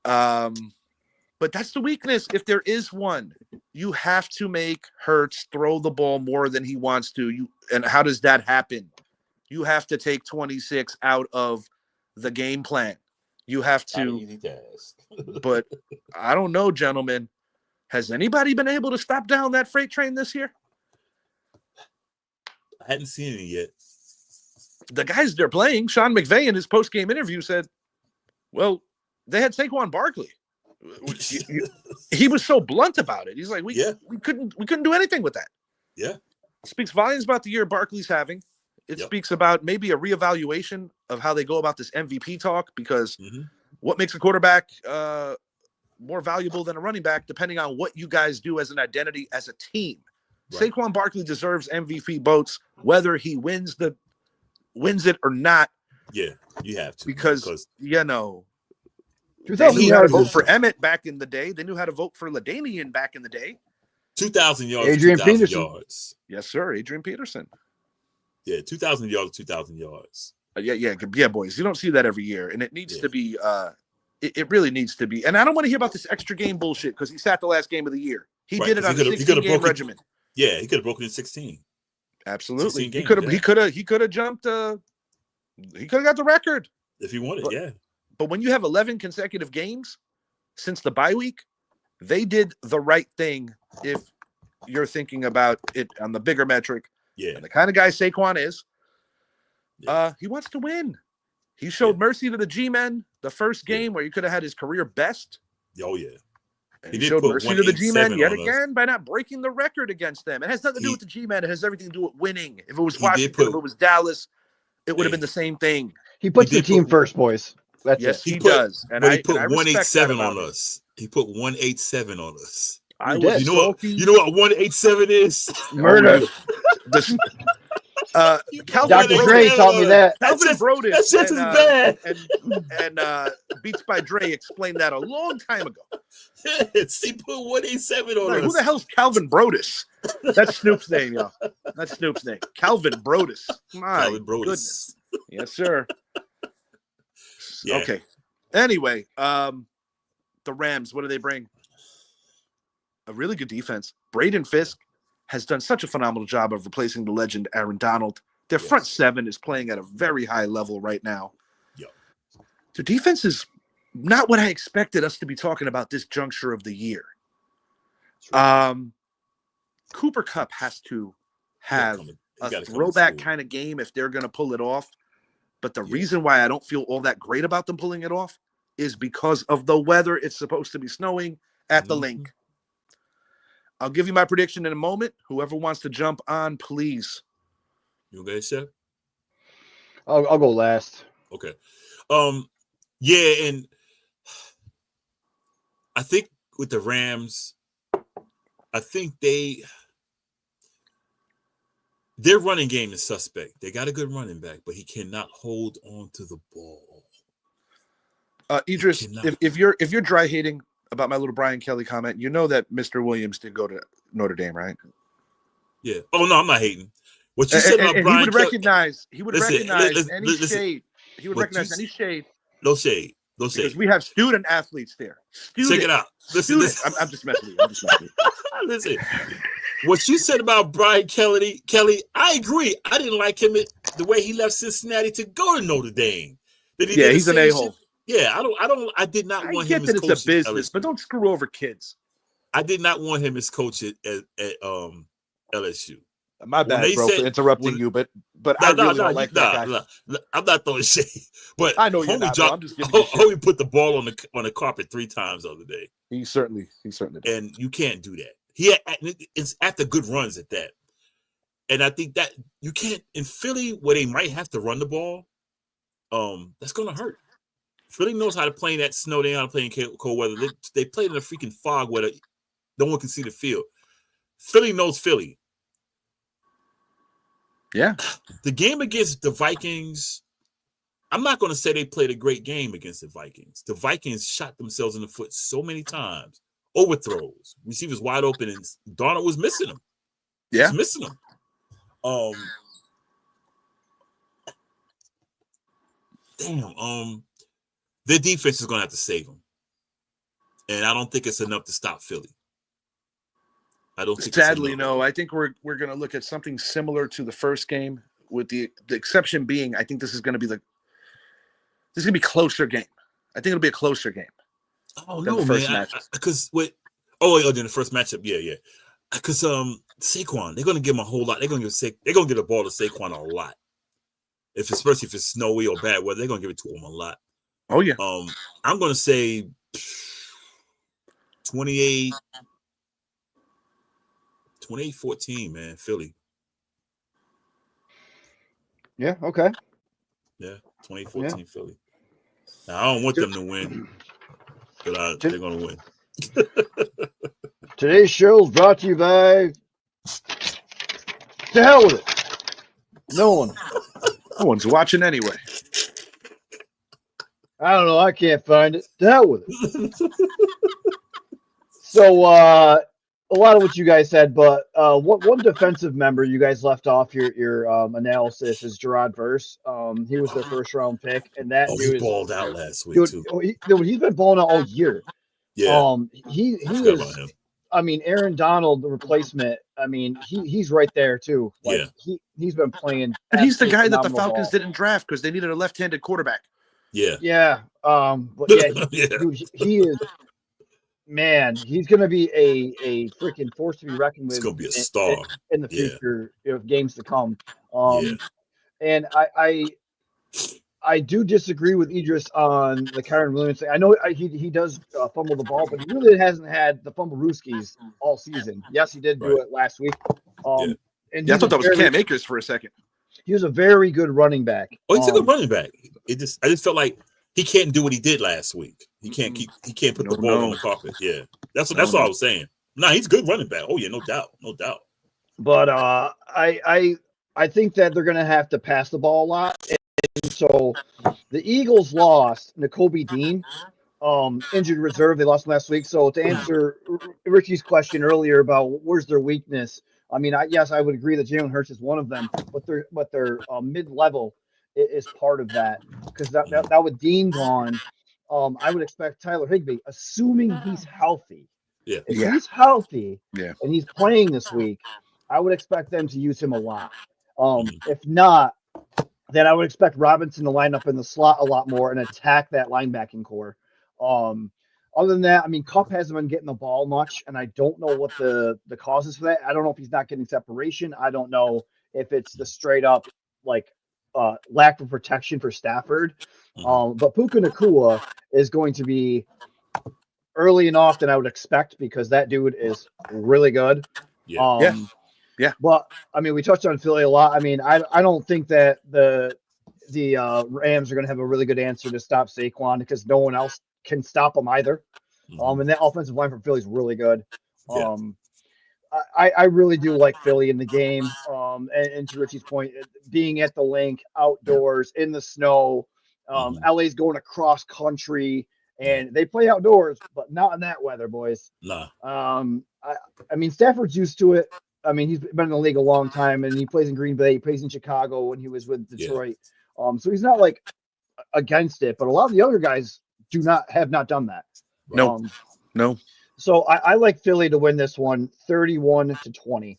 But that's the weakness. If there is one, you have to make Hurts throw the ball more than he wants to. And how does that happen? You have to take 26 out of the game plan. You have to. But I don't know, gentlemen. Has anybody been able to stop down that freight train this year? I hadn't seen it yet. The guys they're playing, Sean McVay in his post-game interview said, well, they had Saquon Barkley. He was so blunt about it. He's like, we couldn't do anything with that. Yeah. It speaks volumes about the year Barkley's having. It speaks about maybe a reevaluation of how they go about this MVP talk, because what makes a quarterback more valuable than a running back, depending on what you guys do as an identity as a team. Right. Saquon Barkley deserves MVP votes, whether he wins it or not. Yeah, you have to. Because they knew 2,000 how to yards. vote for Emmett back in the day. They knew how to vote for LaDainian back in the day. 2,000 yards. Adrian 2,000 Peterson. yards. Yes, sir. Adrian Peterson. Yeah, 2,000 yards. 2,000 yards. Yeah, boys. You don't see that every year, and it needs to be. It really needs to be. And I don't want to hear about this extra game bullshit, because he sat the last game of the year. He did it on a 16-game regimen. Yeah, he could have broken in 16. Absolutely. He could have jumped. He could have got the record if he wanted. But when you have 11 consecutive games since the bye week, they did the right thing. If you're thinking about it on the bigger metric, and the kind of guy Saquon is, he wants to win. He showed mercy to the G-men the first game where he could have had his career best. Oh, yeah. And he showed mercy to the G-men yet again by not breaking the record against them. It has nothing to do with the G-men. It has everything to do with winning. If it was Washington, if it was Dallas, it would have been the same thing. He puts the team first, boys. That's yes, it. he does. And he put 187 on us. He put 187 on us. You know what 187 is? Murder. Dr. Dre taught me that. Calvin Brodus. That's just as bad. And Beats by Dre explained that a long time ago. He put 187 on us. Who the hell's Calvin Brodus? That's Snoop's name, y'all. That's Snoop's name. Calvin Brodus. Calvin Brodus. Goodness. Yes, sir. Yeah. Okay. Anyway, the Rams, what do they bring? A really good defense. Braden Fisk has done such a phenomenal job of replacing the legend Aaron Donald. Their front seven is playing at a very high level right now. Yep. The defense is not what I expected us to be talking about this juncture of the year. Right. Cooper Kupp has to have a throwback kind of game if they're going to pull it off. But the reason why I don't feel all that great about them pulling it off is because of the weather. It's supposed to be snowing at the link. I'll give you my prediction in a moment. Whoever wants to jump on, please. You okay, Chef? I'll go last. Okay. And I think with the Rams, I think they Their running game is suspect. They got a good running back, but he cannot hold on to the ball. Idris, if you're dry hating about my little Brian Kelly comment, you know that Mr. Williams did go to Notre Dame, right? Yeah. Oh no, I'm not hating. What you said about Brian he would Kelly, recognize any listen, shade. He would recognize any shade. No shade. No shade. Because we have student athletes there. Check it out. Listen. I'm just messing with you. Listen. What you said about Brian Kelly, I agree. I didn't like him the way he left Cincinnati to go to Notre Dame. He's an a-hole. Yeah, I did not want him as coach. It's a business, but don't screw over kids. I did not want him as coach at LSU. My bad, bro, for interrupting you, but I really don't like that guy. I'm not throwing shade, but I know you're not. I'm just giving you shit. Homie put the ball on the carpet 3 times the other day. He certainly did. And you can't do that. It's after good runs at that. And I think that you can't in Philly where they might have to run the ball. That's gonna hurt. Philly knows how to play in that snow. They know how to play in cold weather. They play in a freaking fog where no one can see the field. Philly knows Philly. Yeah. The game against the Vikings, I'm not going to say they played a great game against the Vikings. The Vikings shot themselves in the foot so many times. Overthrows. Receivers wide open, and Darnold was missing them. Yeah. He was missing them. Their defense is going to have to save them. And I don't think it's enough to stop Philly. I don't think sadly, no. I think we're going to look at something similar to the first game, with the exception being, I think this is going to be closer game. I think it'll be a closer game. Oh no, man! Because in the first matchup, yeah. Because Saquon, they're going to give him a whole lot. They're going to get the ball to Saquon a lot. Especially if it's snowy or bad weather, they're going to give it to him a lot. Oh yeah. I'm going to say 28-14, man, Philly. Yeah, okay. Yeah, 2014 Philly. Now, I don't want them to win, but they're going to win. Today's show is brought to you by... To hell with it. No one's watching anyway. I don't know. I can't find it. To hell with it. So, a lot of what you guys said, but one defensive member you guys left off your analysis is Gerard Verse. He was their first round pick, and that dude he balled out last week too. He's been balling out all year. Yeah. He is. I mean, Aaron Donald, the replacement. I mean, he's right there too. Like, he's been playing. And he's the guy that the Falcons didn't draft because they needed a left-handed quarterback. Yeah. Yeah. But dude, he is. Man, he's going to be a freaking force to be reckoned with. He's going to be a star in the future of games to come. And I do disagree with Idris on the Kyren Williams thing. I know he does fumble the ball, but he really hasn't had the fumble rooskies all season. Yes, he did do it last week. And I thought that was Cam Akers for a second. He was a very good running back. Oh, he's a good running back. I just felt like he can't do what he did last week. He can't put the ball on the carpet. Yeah, that's all I was saying. Nah, he's a good running back. Oh yeah, no doubt. But I think that they're gonna have to pass the ball a lot. And so the Eagles lost Nakobe Dean, injured reserve. They lost him last week. So to answer Ricky's question earlier about where's their weakness, I mean, I would agree that Jalen Hurts is one of them, but their mid-level is part of that, because that with Dean gone, I would expect Tyler Higbee, assuming he's healthy. Yeah. If he's healthy, and he's playing this week, I would expect them to use him a lot. If not, then I would expect Robinson to line up in the slot a lot more and attack that linebacking core. Other than that, I mean, Kupp hasn't been getting the ball much, and I don't know what the cause is for that. I don't know if he's not getting separation. I don't know if it's the straight up lack of protection for Stafford. But Puka Nacua is going to be early and often, I would expect, because that dude is really good. Yeah. But I mean, we touched on Philly a lot. I mean, I don't think that the Rams are going to have a really good answer to stop Saquon, because no one else can stop him either. And that offensive line from Philly is really good. I really do like Philly in the game. And to Richie's point, being at the link, outdoors, in the snow, LA's going across country, and they play outdoors, but not in that weather, boys. Nah. I mean, Stafford's used to it. I mean, he's been in the league a long time, and he plays in Green Bay. He plays in Chicago when he was with Detroit. So he's not like against it, but a lot of the other guys have not done that. No. So I like Philly to win this one, 31-20.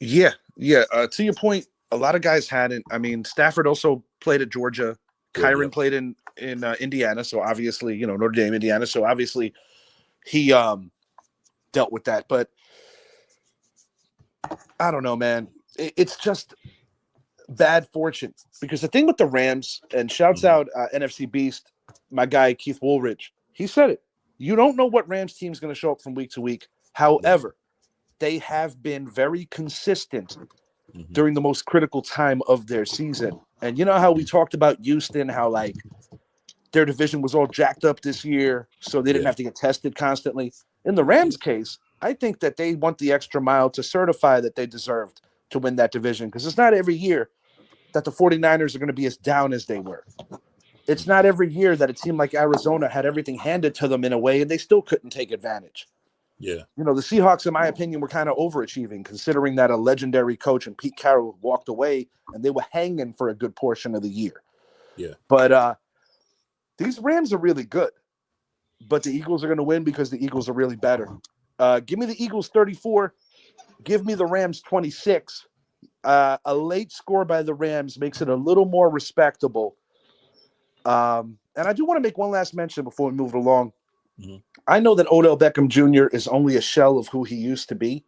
Yeah. To your point, a lot of guys hadn't. I mean, Stafford also played at Georgia. Kyron played in Indiana, so obviously, Notre Dame, Indiana. So obviously, he dealt with that. But I don't know, man. It's just bad fortune because the thing with the Rams, and shouts out NFC Beast, my guy Keith Woolridge. He said it. You don't know what Rams team is going to show up from week to week. However, they have been very consistent during the most critical time of their season. And you know how we talked about Houston, how like their division was all jacked up this year, so they didn't have to get tested constantly. In the Rams case, I think that they want the extra mile to certify that they deserved to win that division, because it's not every year that the 49ers are going to be as down as they were. It's not every year that a team like Arizona had everything handed to them in a way and they still couldn't take advantage. Yeah. The Seahawks, in my opinion, were kind of overachieving, considering that a legendary coach and Pete Carroll walked away and they were hanging for a good portion of the year. Yeah. But these Rams are really good. But the Eagles are going to win because the Eagles are really better. Give me the Eagles 34. Give me the Rams 26. A late score by the Rams makes it a little more respectable. And I do want to make one last mention before we move it along. I know that Odell Beckham Jr. is only a shell of who he used to be.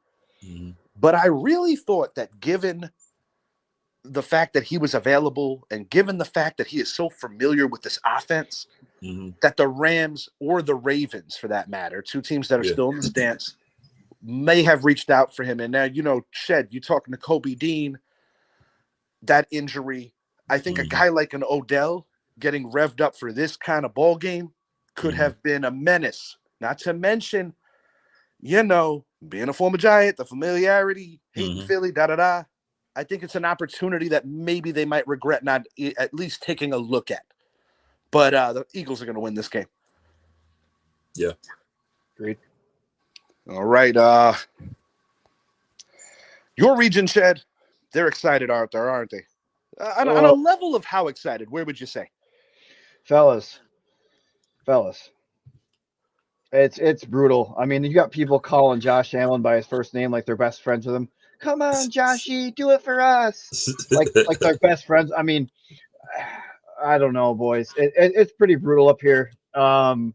But I really thought that given the fact that he was available and given the fact that he is so familiar with this offense, that the Rams or the Ravens, for that matter, two teams that are still in the stance, may have reached out for him. And now, Shed, you talking to Kobe Dean, that injury, I think a guy like an Odell getting revved up for this kind of ball game could have been a menace. Not to mention, being a former Giant, the familiarity, hating Philly, da-da-da. I think it's an opportunity that maybe they might regret not at least taking a look at. But the Eagles are going to win this game. Yeah. Great. All right. Your region, Shed, they're excited, aren't they? On a level of how excited, where would you say? Fellas. It's brutal. I mean, you got people calling Josh Allen by his first name like they're best friends with him. Come on, Joshy, do it for us. like they're best friends. I mean, I don't know, boys. It's pretty brutal up here. And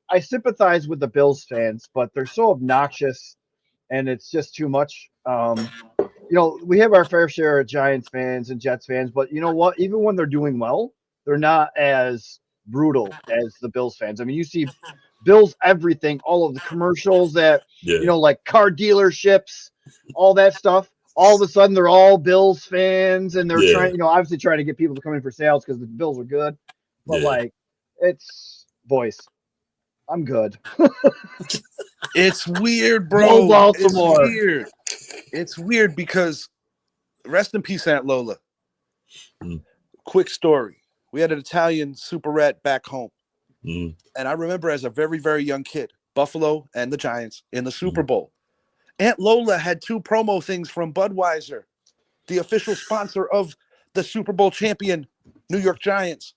I sympathize with the Bills fans, but they're so obnoxious, and it's just too much. We have our fair share of Giants fans and Jets fans, but you know what? Even when they're doing well, they're not as brutal as the Bills fans. I mean, you see Bills everything, all of the commercials that, like car dealerships, all that stuff. All of a sudden, they're all Bills fans, and they're obviously trying to get people to come in for sales because the Bills are good. But it's boys, I'm good. It's weird, bro. Go Baltimore. It's weird because rest in peace, Aunt Lola. Quick story. We had an Italian superette back home. And I remember as a very, very young kid, Buffalo and the Giants in the Super Bowl. Aunt Lola had two promo things from Budweiser, the official sponsor of the Super Bowl champion New York Giants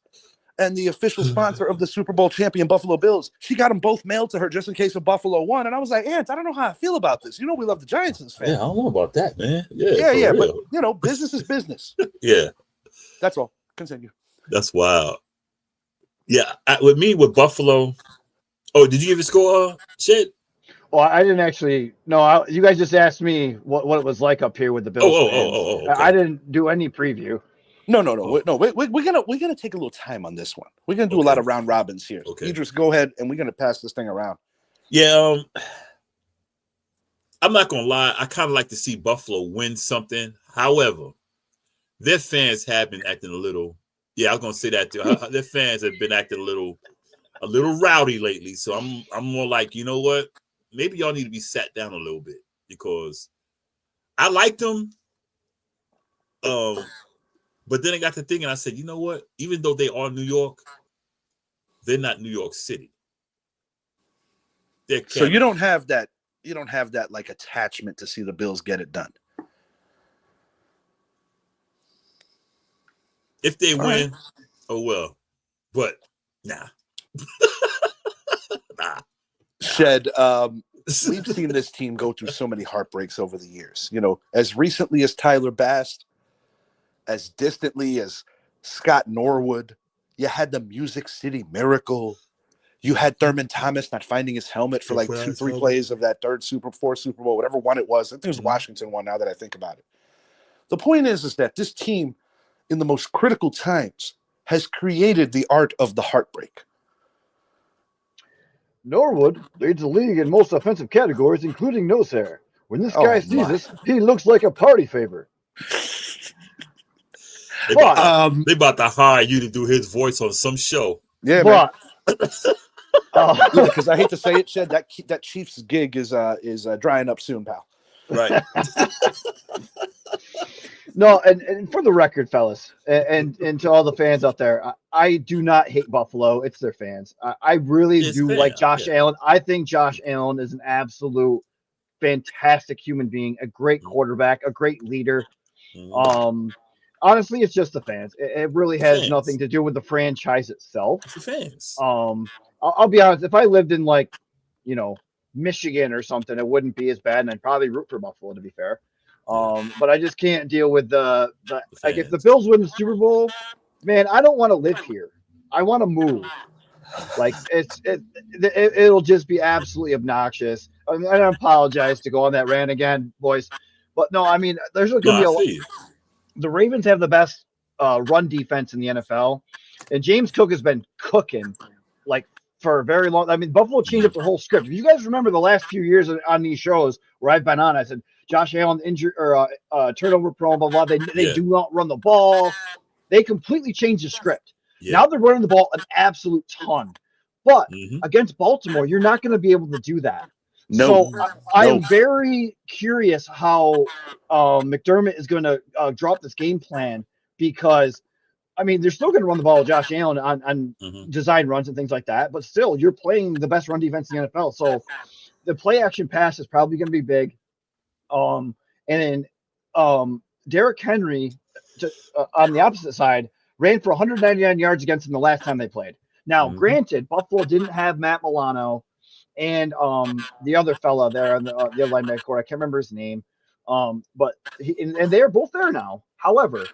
and the official sponsor of the Super Bowl champion Buffalo Bills. She got them both mailed to her just in case of Buffalo won. And I was like, Aunt, I don't know how I feel about this. We love the Giants as fans. Yeah, I don't know about that, man. Yeah. But, business is business. Yeah. That's all. Continue. That's wild. Yeah, with Buffalo. Oh, did you give a score, Shed? Well, I didn't actually. No, you guys just asked me what it was like up here with the Bills. Okay. I didn't do any preview. No. We're gonna take a little time on this one. We're gonna do a lot of round robins here. Okay. Idris, go ahead, and we're gonna pass this thing around. Yeah. I'm not gonna lie. I kind of like to see Buffalo win something. However, their fans have been acting a little. Yeah, I was gonna say that too. Their fans have been acting a little rowdy lately. So I'm more like, you know what? maybe y'all need to be sat down a little bit because I liked them. But then I got to thinking, I said, you know what? Even though they are New York, they're not New York City. They're So you Canada. don't have that like attachment to see the Bills get it done. If they All win, oh well. But nah. Nah. Shed, we've seen this team go through so many heartbreaks over the years. You know, as recently as Tyler Bass, as distantly as Scott Norwood, you had the Music City Miracle. You had Thurman Thomas not finding his helmet for like 2-3 plays of that third Super Bowl, whatever one it was. I think it was the Washington one now that I think about it. The point is that this team, in the most critical times, has created the art of the heartbreak. Norwood leads the league in most offensive categories, including nose hair. When this guy sees us, he looks like a party favor. They about to hire you to do his voice on some show. Yeah, but, man. Yeah, because I hate to say it, Shed, that Chiefs gig is drying up soon, pal. Right. No, and for the record, fellas, and to all the fans out there, I do not hate Buffalo. It's their fans. I really do like Josh Allen. I think Josh Allen is an absolute fantastic human being, a great quarterback, a great leader. Honestly, it's just the fans. It really has nothing to do with the franchise itself. It's the fans. I'll be honest. If I lived in Michigan or something, it wouldn't be as bad, and I'd probably root for Buffalo, to be fair. But I just can't deal with the like if the Bills win the Super Bowl, man, I don't want to live here. I want to move. Like it'll just be absolutely obnoxious. I mean, I apologize to go on that rant again, boys, but no, I mean, there's going to be the Ravens have the best run defense in the NFL, and James Cook has been cooking like for a very long. I mean, Buffalo changed up their whole script. If you guys remember the last few years on these shows where I've been on, I said Josh Allen injured or turnover prone, blah blah. They do not run the ball. They completely changed the script. Yeah. Now they're running the ball an absolute ton. But against Baltimore, you're not going to be able to do that. No. So I am very curious how McDermott is going to drop this game plan because, I mean, they're still going to run the ball with Josh Allen on design runs and things like that. But still, you're playing the best run defense in the NFL. So the play action pass is probably going to be big. And then Derrick Henry on the opposite side ran for 199 yards against them the last time they played. Now, granted, Buffalo didn't have Matt Milano and the other fella there on the other linebacker court. I can't remember his name. But and they're both there now. However,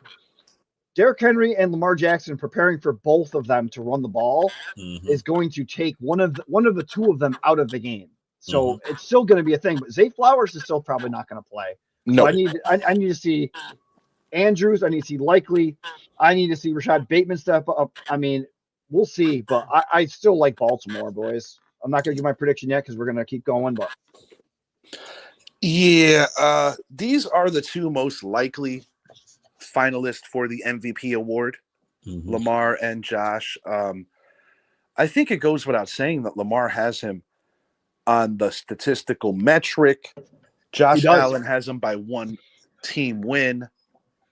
Derrick Henry and Lamar Jackson preparing for both of them to run the ball is going to take one of the two of them out of the game. So it's still going to be a thing. But Zay Flowers is still probably not going to play. No. So I need to see Andrews. I need to see Likely. I need to see Rashad Bateman step up. I mean, we'll see. But I still like Baltimore, boys. I'm not going to give my prediction yet because we're going to keep going. But yeah, these are the two most likely finalists for the MVP award, Lamar and Josh. I think it goes without saying that Lamar has him on the statistical metric. Josh Allen has him by one team win.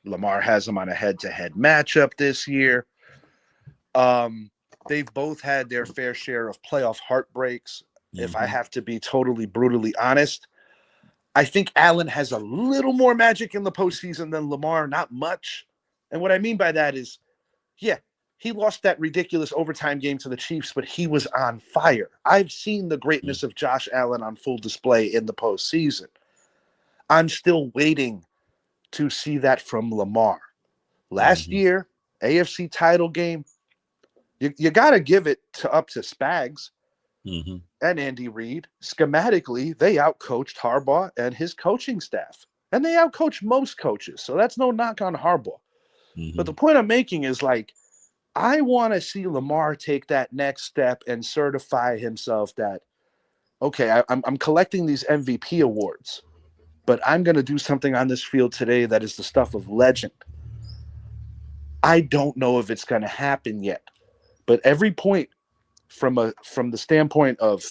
Lamar has him on a head-to-head matchup this year. They've both had their fair share of playoff heartbreaks. If I have to be totally brutally honest, I think Allen has a little more magic in the postseason than Lamar, not much. And what I mean by that is, yeah, he lost that ridiculous overtime game to the Chiefs, but he was on fire. I've seen the greatness of Josh Allen on full display in the postseason. I'm still waiting to see that from Lamar. Last year, AFC title game, you got to give it up to Spags and Andy Reid. Schematically, they outcoached Harbaugh and his coaching staff. And they outcoached most coaches, so that's no knock on Harbaugh. But the point I'm making is, like, I want to see Lamar take that next step and certify himself that, okay, I'm collecting these MVP awards, but I'm going to do something on this field today that is the stuff of legend. I don't know if it's going to happen yet, but every point from the standpoint of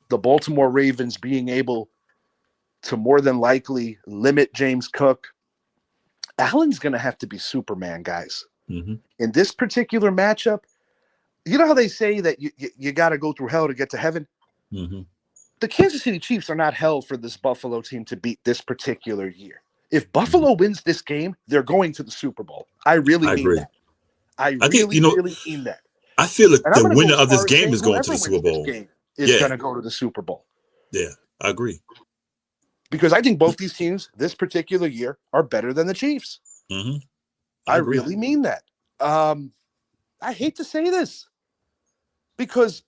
the Baltimore Ravens being able to more than likely limit James Cook, Allen's going to have to be Superman, guys. Mm-hmm. In this particular matchup, you know how they say that you got to go through hell to get to heaven? Mm-hmm. The Kansas City Chiefs are not hell for this Buffalo team to beat this particular year. If Buffalo wins this game, they're going to the Super Bowl. I really mean agree. that. I think, really mean that. I feel that And I'm the going to go winner as of this far as game saying is going to whoever the wins Super Bowl. this game is going to go to the Super Bowl. Yeah, I agree. Because I think both these teams this particular year are better than the Chiefs. Mm-hmm. I really mean that. I hate to say this because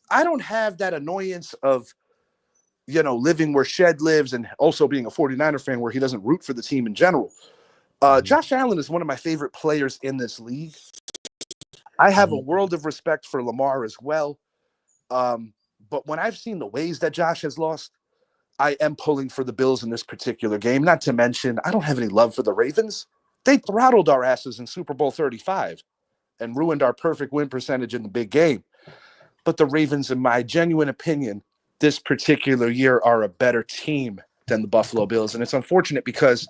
I don't have that annoyance of, living where Shed lives and also being a 49er fan where he doesn't root for the team in general. Josh Allen is one of my favorite players in this league. I have a world of respect for Lamar as well. But when I've seen the ways that Josh has lost, I am pulling for the Bills in this particular game. Not to mention, I don't have any love for the Ravens. They throttled our asses in Super Bowl 35 and ruined our perfect win percentage in the big game. But the Ravens, in my genuine opinion, this particular year are a better team than the Buffalo Bills. And it's unfortunate because,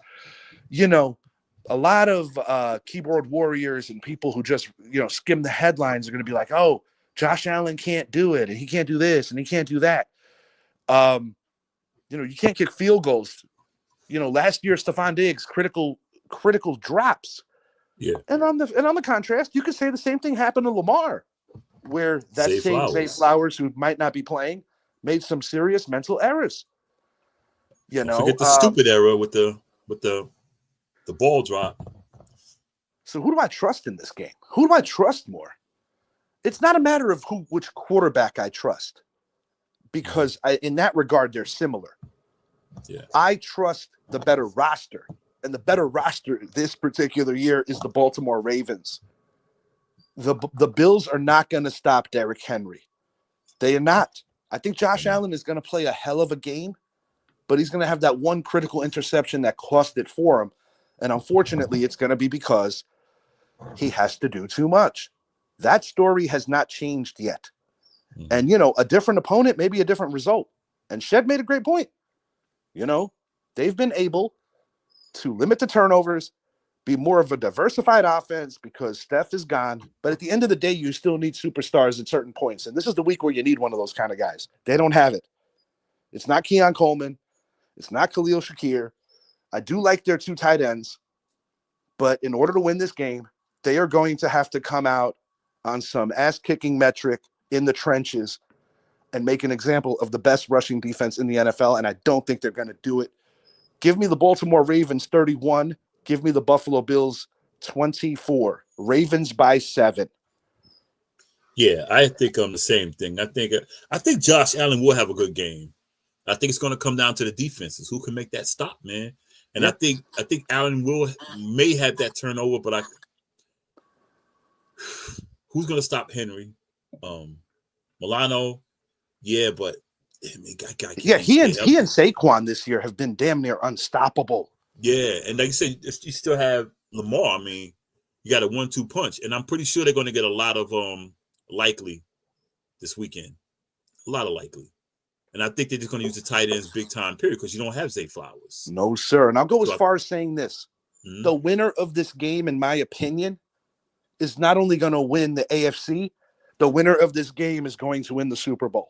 a lot of keyboard warriors and people who just, skim the headlines are going to be like, oh, Josh Allen can't do it, and he can't do this, and he can't do that. You can't kick field goals. Last year, Stephon Diggs, critical drops. Yeah. And on the contrast, you could say the same thing happened to Lamar, where that same Zay Flowers, who might not be playing, made some serious mental errors. Forget the stupid error with the ball drop. So who do I trust in this game? Who do I trust more? It's not a matter of which quarterback I trust, because in that regard they're similar. Yeah. I trust the better roster, and the better roster this particular year is the Baltimore Ravens. The Bills are not going to stop Derrick Henry. They are not. I think Josh Allen is going to play a hell of a game, but he's going to have that one critical interception that cost it for him. And unfortunately, it's going to be because he has to do too much. That story has not changed yet. And, a different opponent, maybe a different result. And Shed made a great point. They've been able to limit the turnovers, be more of a diversified offense because Steph is gone. But at the end of the day, you still need superstars at certain points. And this is the week where you need one of those kind of guys. They don't have it. It's not Keon Coleman. It's not Khalil Shakir. I do like their two tight ends. But in order to win this game, they are going to have to come out on some ass-kicking metric in the trenches and make an example of the best rushing defense in the NFL. And I don't think they're going to do it. Give me the Baltimore Ravens 31. Give me the Buffalo Bills 24. Ravens by 7. Yeah, I think the same thing. I think Josh Allen will have a good game. I think it's going to come down to the defenses. Who can make that stop, man? And I think Allen may have that turnover, but who's going to stop Henry? Milano, yeah, but he and Saquon this year have been damn near unstoppable. Yeah, and like you said, you still have Lamar. I mean, you got a 1-2 punch, and I'm pretty sure they're going to get a lot of likely this weekend, a lot of likely, and I think they're just going to use the tight ends big time period because you don't have Zay Flowers. No, sir. And I'll go as far as saying this: the winner of this game, in my opinion, is not only going to win the AFC. The winner of this game is going to win the Super Bowl.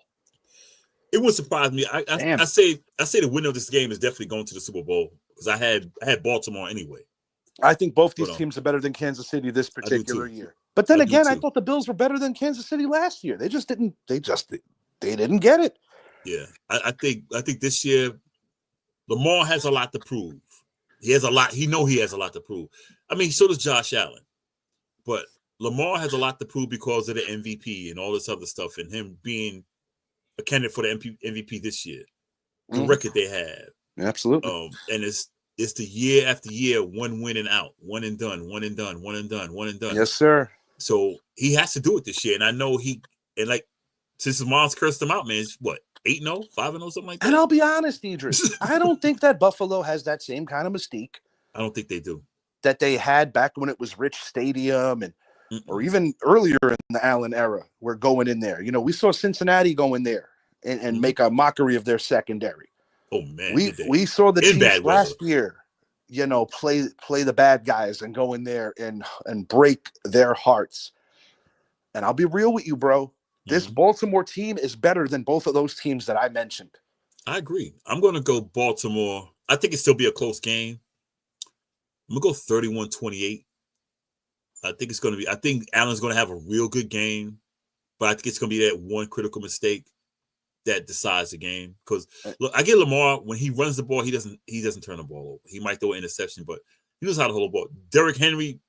It wouldn't surprise me. I say the winner of this game is definitely going to the Super Bowl because I had Baltimore anyway. I think both these teams are better than Kansas City this particular year. But then again, I thought the Bills were better than Kansas City last year. They just didn't. They didn't get it. Yeah, I think this year Lamar has a lot to prove. He has a lot. He has a lot to prove. I mean, so does Josh Allen, but Lamar has a lot to prove because of the MVP and all this other stuff, and him being a candidate for the MVP this year. The record they have, absolutely. And it's the year after year, one win and out, one and done, one and done, one and done, one and done. Yes, sir. So he has to do it this year, and I know since his mom's cursed him out, man, it's what 8-0, 5-0, something like that. And I'll be honest, Idris, I don't think that Buffalo has that same kind of mystique. I don't think they do. That they had back when it was Rich Stadium or even earlier in the Allen era. We're going in there. We saw Cincinnati go in there and make a mockery of their secondary. Oh man, we saw the in Chiefs bad weather last year, play the bad guys and go in there and break their hearts. And I'll be real with you, bro. This Baltimore team is better than both of those teams that I mentioned. I agree. I'm going to go Baltimore. I think it'll still be a close game. I'm going to go 31-28. I think Allen's going to have a real good game, but I think it's going to be that one critical mistake that decides the game. Because look, I get Lamar, when he runs the ball, he doesn't turn the ball over. He might throw an interception, but he knows how to hold the ball. Derrick Henry,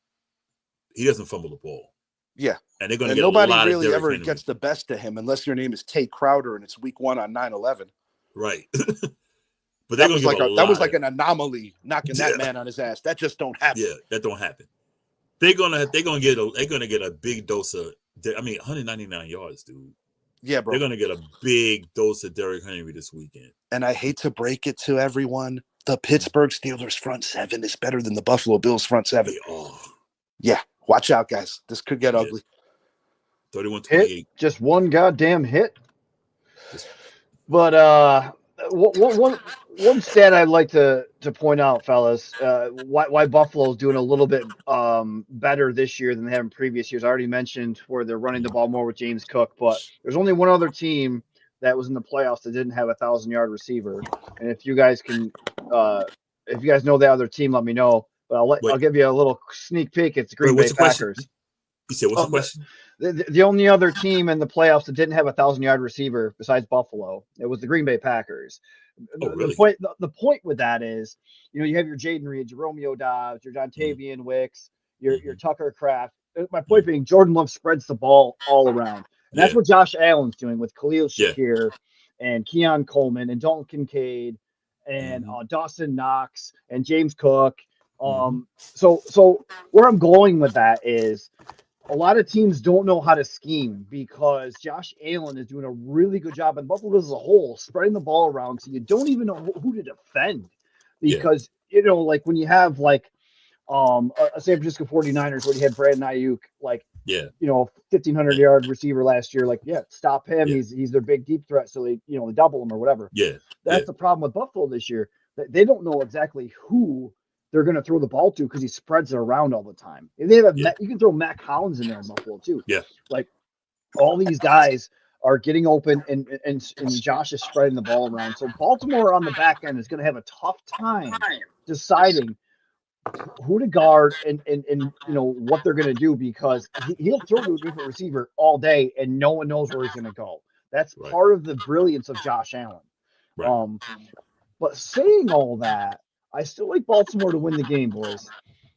he doesn't fumble the ball. Yeah. And they're going to get nobody a lot really of Derrick ever Henry. gets the best of him unless your name is Tate Crowder and it's week 1 on 9/11. Right. But that was like an anomaly knocking that man on his ass. That just don't happen. Yeah, that don't happen. They're gonna get a big dose of. 199 yards, dude. Yeah, bro. They're gonna get a big dose of Derrick Henry this weekend. And I hate to break it to everyone, the Pittsburgh Steelers front seven is better than the Buffalo Bills front seven. Yeah, watch out, guys. This could get ugly. 31-28. Just one goddamn hit. But one stat I'd like to point out, fellas, why Buffalo's doing a little bit better this year than they have in previous years. I already mentioned where they're running the ball more with James Cook, but there's only one other team that was in the playoffs that didn't have a 1,000-yard receiver. And if you guys can, if you guys know the other team, let me know. But I'll give you a little sneak peek. It's the Green Bay Packers. You said, what's the question? The only other team in the playoffs that didn't have a 1,000-yard receiver besides Buffalo, it was the Green Bay Packers. Oh, really? The point with that is, you have your Jaden Reed, your Romeo Dobbs, your Dontavian Wicks, your Tucker Kraft. My point being, Jordan Love spreads the ball all around. And that's what Josh Allen's doing with Khalil Shakir and Keon Coleman and Dalton Kincaid and Dawson Knox and James Cook. So where I'm going with that is, a lot of teams don't know how to scheme because Josh Allen is doing a really good job, and Buffalo as a whole, spreading the ball around so you don't even know who to defend. Because, like when you have a San Francisco 49ers where you had Brandon Ayuk, 1,500-yard receiver last year, stop him. Yeah. He's their big deep threat, so they double him or whatever. That's the problem with Buffalo this year. They don't know exactly who they're going to throw the ball to because he spreads it around all the time. And they have you can throw Mac Hollins in there in Buffalo too. Yeah. All these guys are getting open and Josh is spreading the ball around. So Baltimore on the back end is going to have a tough time deciding who to guard and what they're going to do because he'll throw to a different receiver all day and no one knows where he's going to go. That's part of the brilliance of Josh Allen. Right. But saying all that, I still like Baltimore to win the game, boys.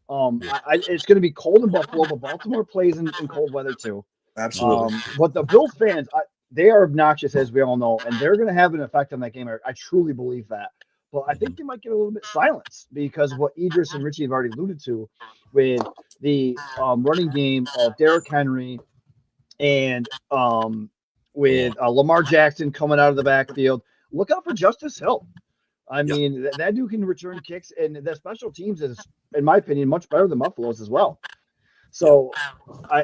It's going to be cold in Buffalo, but Baltimore plays in cold weather too. Absolutely. But the Bills fans, they are obnoxious, as we all know, and they're going to have an effect on that game. I truly believe that. But I think they might get a little bit silenced because of what Idris and Richie have already alluded to with the running game of Derrick Henry and with Lamar Jackson coming out of the backfield. Look out for Justice Hill. I mean, that dude can return kicks, and the special teams is, in my opinion, much better than Buffalo's as well. So,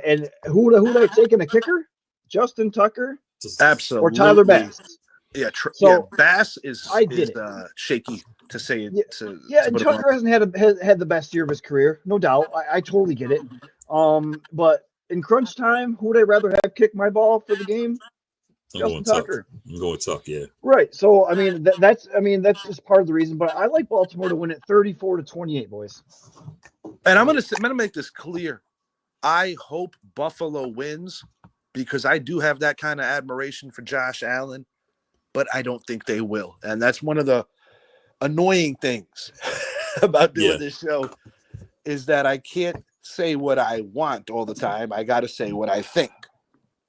and who would I take in a kicker? Justin Tucker? Absolutely. Or Tyler Bass? Yeah, Bass is shaky to say. And Tucker hasn't had the best year of his career, no doubt. I totally get it. But in crunch time, who would I rather have kick my ball for the game? Justin Tucker. I'm going Tuck, yeah. Right. So that's just part of the reason. But I like Baltimore to win it 34-28, boys. And I'm gonna make this clear. I hope Buffalo wins because I do have that kind of admiration for Josh Allen, but I don't think they will. And that's one of the annoying things about doing this show is that I can't say what I want all the time. I got to say what I think.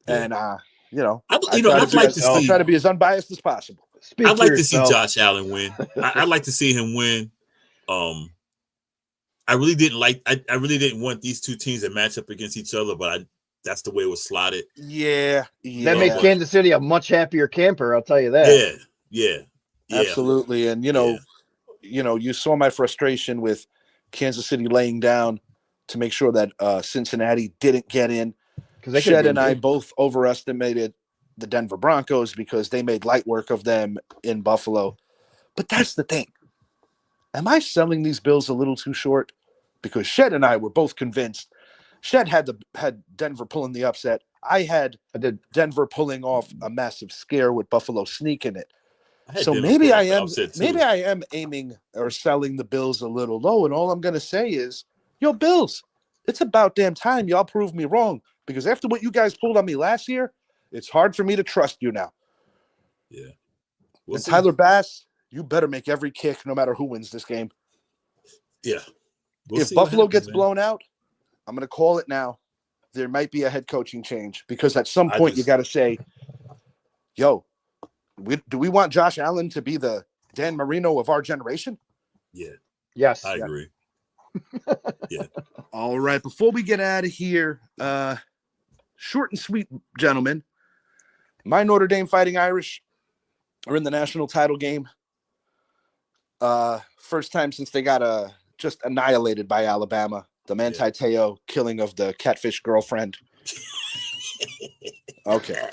And I'll try to be as unbiased as possible. I'd like to see Josh Allen win. I'd like to see him win. I really didn't want these two teams to match up against each other, but that's the way it was slotted. Yeah. That makes Kansas City a much happier camper, I'll tell you that. Yeah. Absolutely. And you saw my frustration with Kansas City laying down to make sure that Cincinnati didn't get in. Shed and I both overestimated the Denver Broncos because they made light work of them in Buffalo. But that's the thing. Am I selling these Bills a little too short? Because Shed and I were both convinced. Shed had Denver pulling the upset. I did Denver pulling off a massive scare with Buffalo sneaking it. So maybe I am aiming or selling the Bills a little low. And all I'm going to say is, yo, Bills, it's about damn time y'all prove me wrong. Because after what you guys pulled on me last year, it's hard for me to trust you now. Yeah. And Tyler Bass, you better make every kick no matter who wins this game. Yeah. If Buffalo gets blown out, I'm going to call it now. There might be a head coaching change because at some point you got to say, yo, do we want Josh Allen to be the Dan Marino of our generation? Yeah. Yes. I agree. Yeah. All right. Before we get out of here, short and sweet, gentlemen, my Notre Dame Fighting Irish are in the national title game. First time since they got just annihilated by Alabama. The Manti Te'o killing of the catfish girlfriend. Okay.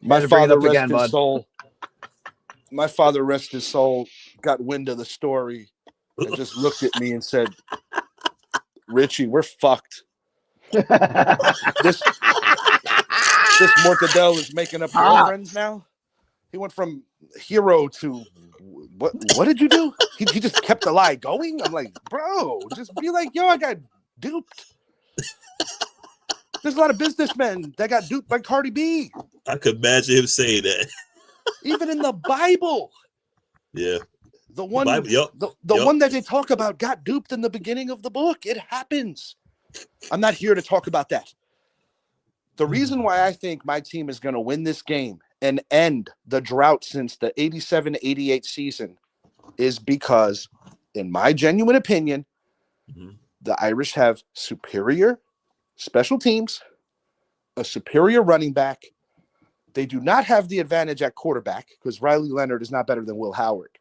My father rest his soul. My father rest his soul. Got wind of the story and just looked at me and said, "Richie, we're fucked. This Mortadell is making up girlfriends now." He went from hero to what did you do? He just kept the lie going. I'm like, bro, just be like, yo, I got duped. There's a lot of businessmen that got duped by Cardi B. I could imagine him saying that. Even in the Bible. Yeah. The one one that they talk about got duped in the beginning of the book. It happens. I'm not here to talk about that. The reason why I think my team is going to win this game and end the drought since the 87-88 season is because, in my genuine opinion, the Irish have superior special teams, a superior running back. They do not have the advantage at quarterback because Riley Leonard is not better than Will Howard.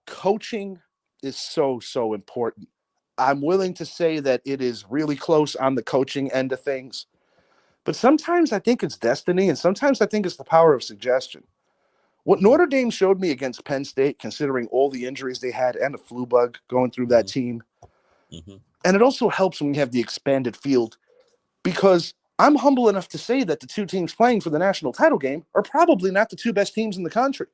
Coaching is so important. I'm willing to say that it is really close on the coaching end of things. But sometimes I think it's destiny, and sometimes I think it's the power of suggestion. What Notre Dame showed me against Penn State, considering all the injuries they had and the flu bug going through that team, and it also helps when you have the expanded field, because I'm humble enough to say that the two teams playing for the national title game are probably not the two best teams in the country.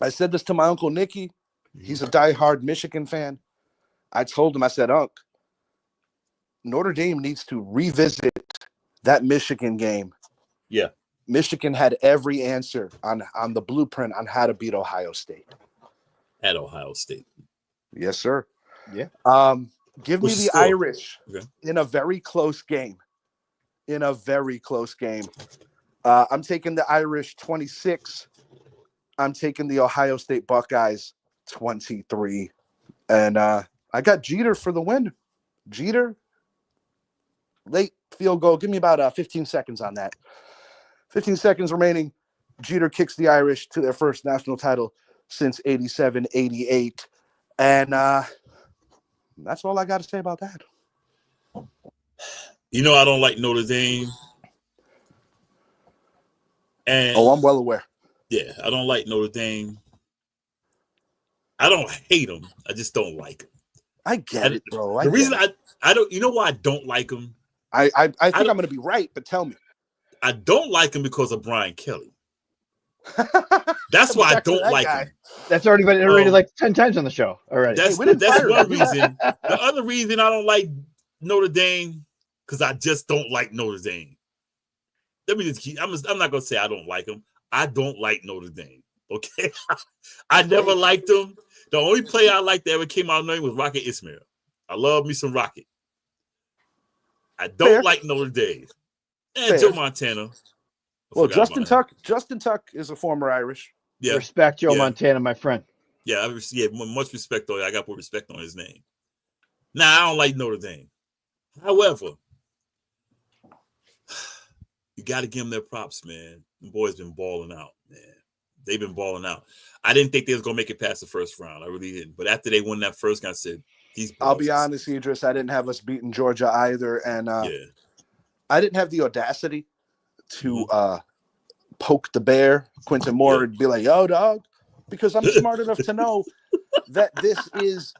I said this to my Uncle Nicky. He's a diehard Michigan fan. I told him, I said, Unc, Notre Dame needs to revisit that Michigan game. Yeah. Michigan had every answer on the blueprint on how to beat Ohio State. At Ohio State. Yes, sir. Yeah. Give me the Irish in a very close game. I'm taking the Irish 26. I'm taking the Ohio State Buckeyes 23. And I got Jeter for the win. Jeter, late field goal. Give me about 15 seconds on that. 15 seconds remaining. Jeter kicks the Irish to their first national title since 87-88. And that's all I got to say about that. You know, I don't like Notre Dame. And I'm well aware. Yeah, I don't like Notre Dame. I don't hate them. I just don't like them. I get it, bro. The reason I don't, you know why I don't like them? I think I'm going to be right, but tell me. I don't like him because of Brian Kelly. That's why I don't like him. That's already been iterated like 10 times on the show already. That's one reason. The other reason I don't like Notre Dame, because I just don't like Notre Dame. Let me just keep, I'm not going to say I don't like him. I don't like Notre Dame. Okay? I never liked him. The only player I liked that ever came out of Notre Dame was Rocket Ismail. I love me some Rocket. I don't like Notre Dame. And Joe Montana. Well, Justin Tuck is a former Irish. Yeah. Respect Joe Montana, my friend. Yeah, much respect on it. I got to put respect on his name. Now, I don't like Notre Dame. However, you got to give them their props, man. The boys been balling out, man. They've been balling out. I didn't think they was going to make it past the first round. I really didn't. But after they won that first game, I said, these boys. I'll be honest, Idris, I didn't have us beating Georgia either. And I didn't have the audacity to poke the bear, Quentin Moore, and be like, yo, dog, because I'm smart enough to know that this is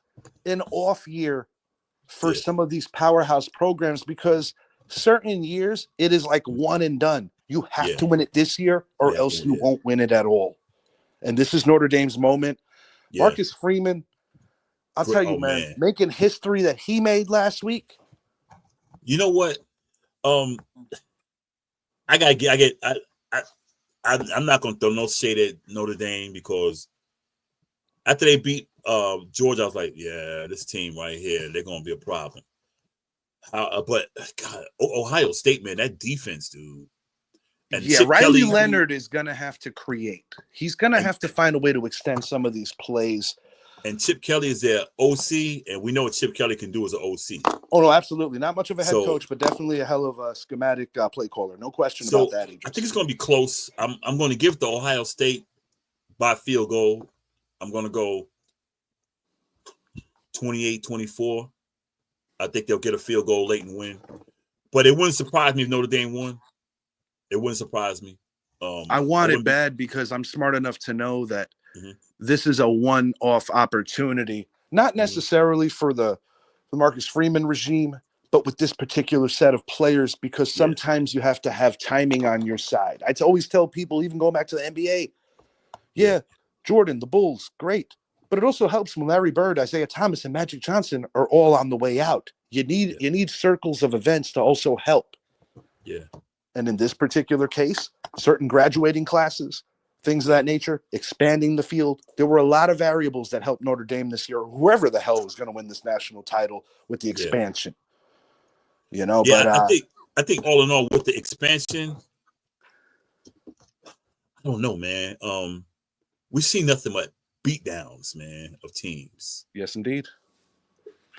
an off year for some of these powerhouse programs, because certain years it is like one and done. You have to win it this year or else you won't win it at all. And this is Notre Dame's moment. Marcus Freeman, I'll tell you, man, making history that he made last week. You know what? I'm not gonna throw no shade at Notre Dame, because after they beat Georgia, I was like, yeah, this team right here, they're gonna be a problem. But God, Ohio State, man, that defense, dude. And Chip Riley Kelly, Leonard is gonna have to create. He's gonna have to find a way to extend some of these plays. And Chip Kelly is their OC, and we know what Chip Kelly can do as an OC. Oh no, absolutely, not much of a head coach, but definitely a hell of a schematic play caller. No question about that. I think it's going to be close. I'm going to give the Ohio State by field goal. I'm going to go 28-24. I think they'll get a field goal late and win. But it wouldn't surprise me if Notre Dame won. It wouldn't surprise me. I want it bad because I'm smart enough to know that this is a one-off opportunity, not necessarily for the Marcus Freeman regime, but with this particular set of players, because sometimes you have to have timing on your side. I always tell people, even going back to the NBA, Jordan, the Bulls, great. But it also helps when Larry Bird, Isaiah Thomas, and Magic Johnson are all on the way out. You need circles of events to also help. Yeah. And in this particular case, certain graduating classes, things of that nature, expanding the field. There were a lot of variables that helped Notre Dame this year, whoever the hell was going to win this national title with the expansion. You know, but I think all in all, with the expansion, I don't know, man. We see nothing but beatdowns, man, of teams. Yes, indeed.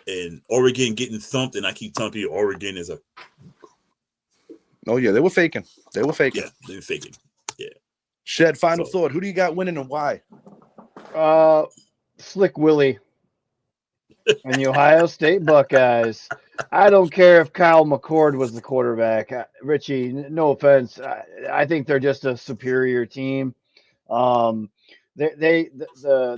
And Oregon getting thumped, and I keep telling people Oregon is a. Oh yeah, they were faking. They were faking. Yeah, they were faking. Yeah. Shed, final thought. Who do you got winning and why? Slick Willie and the Ohio State Buckeyes. I don't care if Kyle McCord was the quarterback. Richie, no offense. I think they're just a superior team. The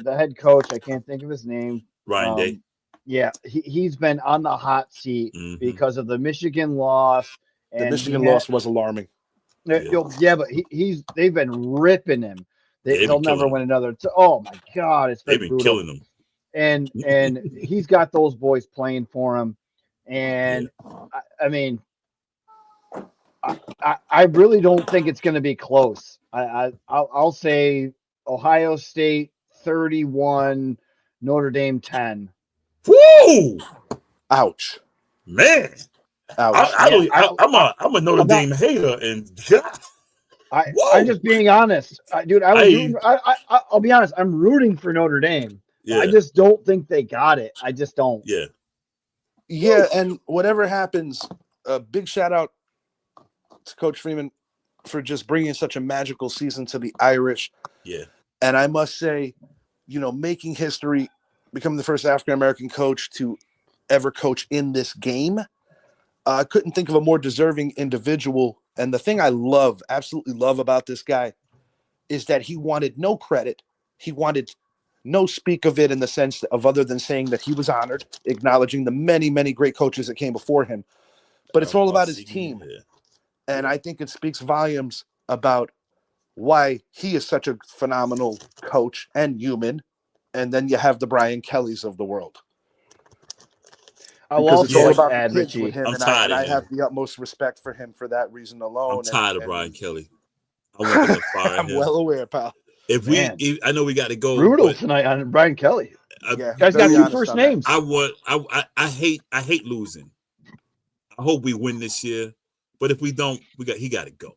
head coach, I can't think of his name. Ryan Day. Yeah, he's been on the hot seat because of the Michigan loss. The Michigan loss was alarming. Yeah, but they've been ripping him. He'll never win another. Oh my God, it's been brutal. Killing him. And he's got those boys playing for him. And I mean, I really don't think it's going to be close. I'll say Ohio State 31, Notre Dame 10. Woo! Ouch, man. Ouch. I'm a Notre Dame hater, and I'm just being honest, dude. I'll be honest. I'm rooting for Notre Dame. Yeah. I just don't think they got it. I just don't. Yeah, and whatever happens, a big shout out to Coach Freeman for just bringing such a magical season to the Irish. Yeah. And I must say, making history, becoming the first African-American coach to ever coach in this game. I couldn't think of a more deserving individual. And the thing I absolutely love about this guy is that he wanted no credit. He wanted no speak of it in the sense of other than saying that he was honored, acknowledging the many, many great coaches that came before him. But it's all about his team. And I think it speaks volumes about why he is such a phenomenal coach and human. And then you have the Brian Kellys of the world. I'll also like to add, Richie, I'm tired of him. I have the utmost respect for him for that reason alone. I'm tired of Brian Kelly. I want to fire him. I'm well aware, pal. I know we got to go. Brutal tonight on Brian Kelly. Guys got two first names. I hate losing. I hope we win this year, but if we don't, he got to go.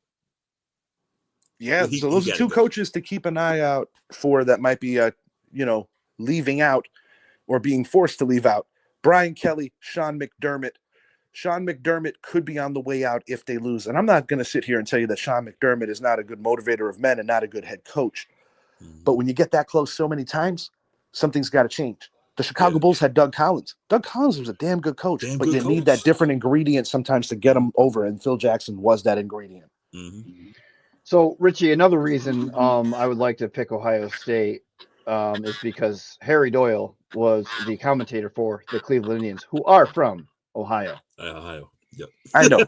Yeah, so those are two coaches to keep an eye out for that might be leaving out or being forced to leave out. Brian Kelly, Sean McDermott. Sean McDermott could be on the way out if they lose. And I'm not going to sit here and tell you that Sean McDermott is not a good motivator of men and not a good head coach. But when you get that close so many times, something's got to change. The Chicago Bulls had Doug Collins. Doug Collins was a damn good coach, but you need that different ingredient sometimes to get him over, and Phil Jackson was that ingredient. Mm-hmm. So, Richie, another reason I would like to pick Ohio State is because Harry Doyle was the commentator for the Cleveland Indians, who are from Ohio. Ohio. Yep. I know.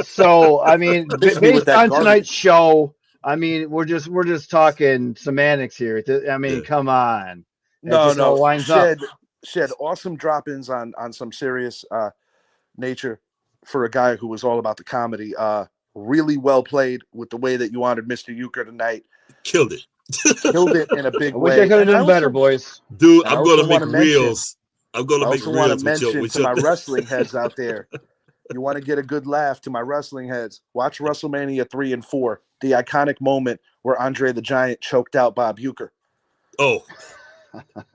So, I mean, based on garbage. tonight's show, I mean, we're just talking semantics here. I mean, come on. No. Winds up. Shed awesome drop-ins on some serious nature for a guy who was all about the comedy. Really well played with the way that you honored Mr. Uecker tonight. Killed it. Killed it in a big I way. wish I could have done better, boys. Dude, I'm going to make reels. I'm going to make reels with my wrestling heads out there. You want to get a good laugh to my wrestling heads. Watch WrestleMania 3 and 4, the iconic moment where Andre the Giant choked out Bob Uecker. Oh.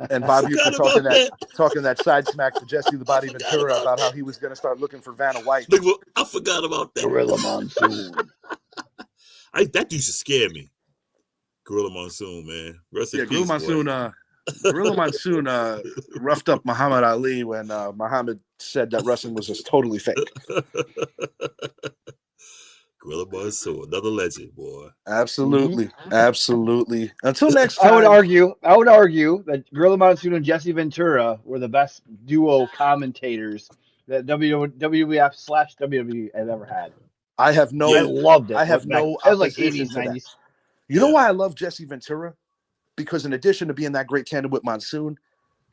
And Bob Uecker talking that side smack to Jesse the Body Ventura about how he was going to start looking for Vanna White. I forgot about that. Gorilla Monsoon. That used to scare me. Gorilla Monsoon, man. Gorilla Monsoon roughed up Muhammad Ali when Muhammad said that wrestling was just totally fake. Gorilla Monsoon, another legend, boy. Absolutely. Until next time. I would argue that Gorilla Monsoon and Jesse Ventura were the best duo commentators that WWF/WWE has ever had. I loved it. I have no. It was like 80s, 90s. You know why I love Jesse Ventura? Because in addition to being that great tandem with Monsoon,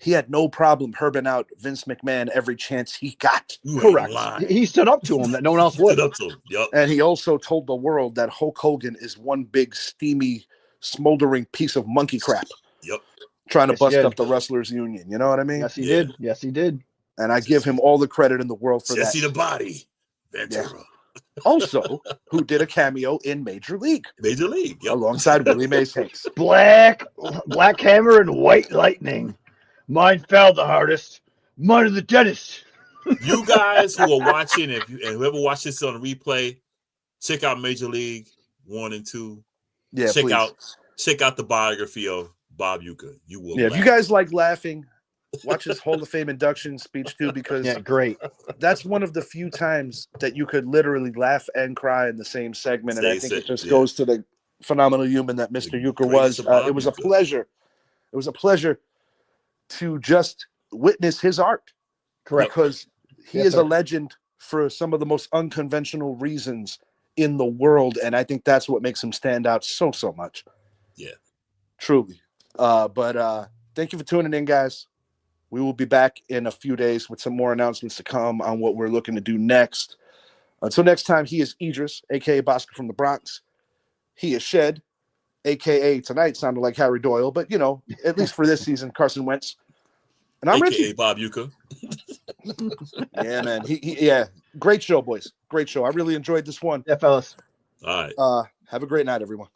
he had no problem herbing out Vince McMahon every chance he got. Correct. He stood up to him that no one else would. Yep. And he also told the world that Hulk Hogan is one big, steamy, smoldering piece of monkey crap. Yep. Trying to bust up the Wrestlers Union. You know what I mean? Yes, he did. Yes, he did. And I give him all the credit in the world for Jesse that. the Body Ventura. Yeah. Also, who did a cameo in Major League. Yep. Alongside Willie Mays Hayes. Black Hammer and White Lightning. Mine fell the hardest. Mine are the deadest. You guys who are watching, and whoever watched this on replay, check out Major League 1 and 2. Yeah, check out the biography of Bob Uecker. You will. Yeah, if you guys like laughing, watch his Hall of Fame induction speech too, because great. That's one of the few times that you could literally laugh and cry in the same segment, and I think it just goes to the phenomenal human that Mr. Uecker was. It was a pleasure. It was a pleasure to just witness his art. Correct. Because he is a legend for some of the most unconventional reasons in the world, and I think that's what makes him stand out so much. Yeah. Truly. But thank you for tuning in, guys. We will be back in a few days with some more announcements to come on what we're looking to do next. Until next time, he is Idris, a.k.a. Bosco from the Bronx. He is Shed, a.k.a. tonight sounded like Harry Doyle, but, you know, at least for this season, Carson Wentz. And I'm a.k.a. Richie. Bob Uecker. Yeah, man. Yeah, great show, boys. Great show. I really enjoyed this one. Yeah, fellas. All right. Have a great night, everyone.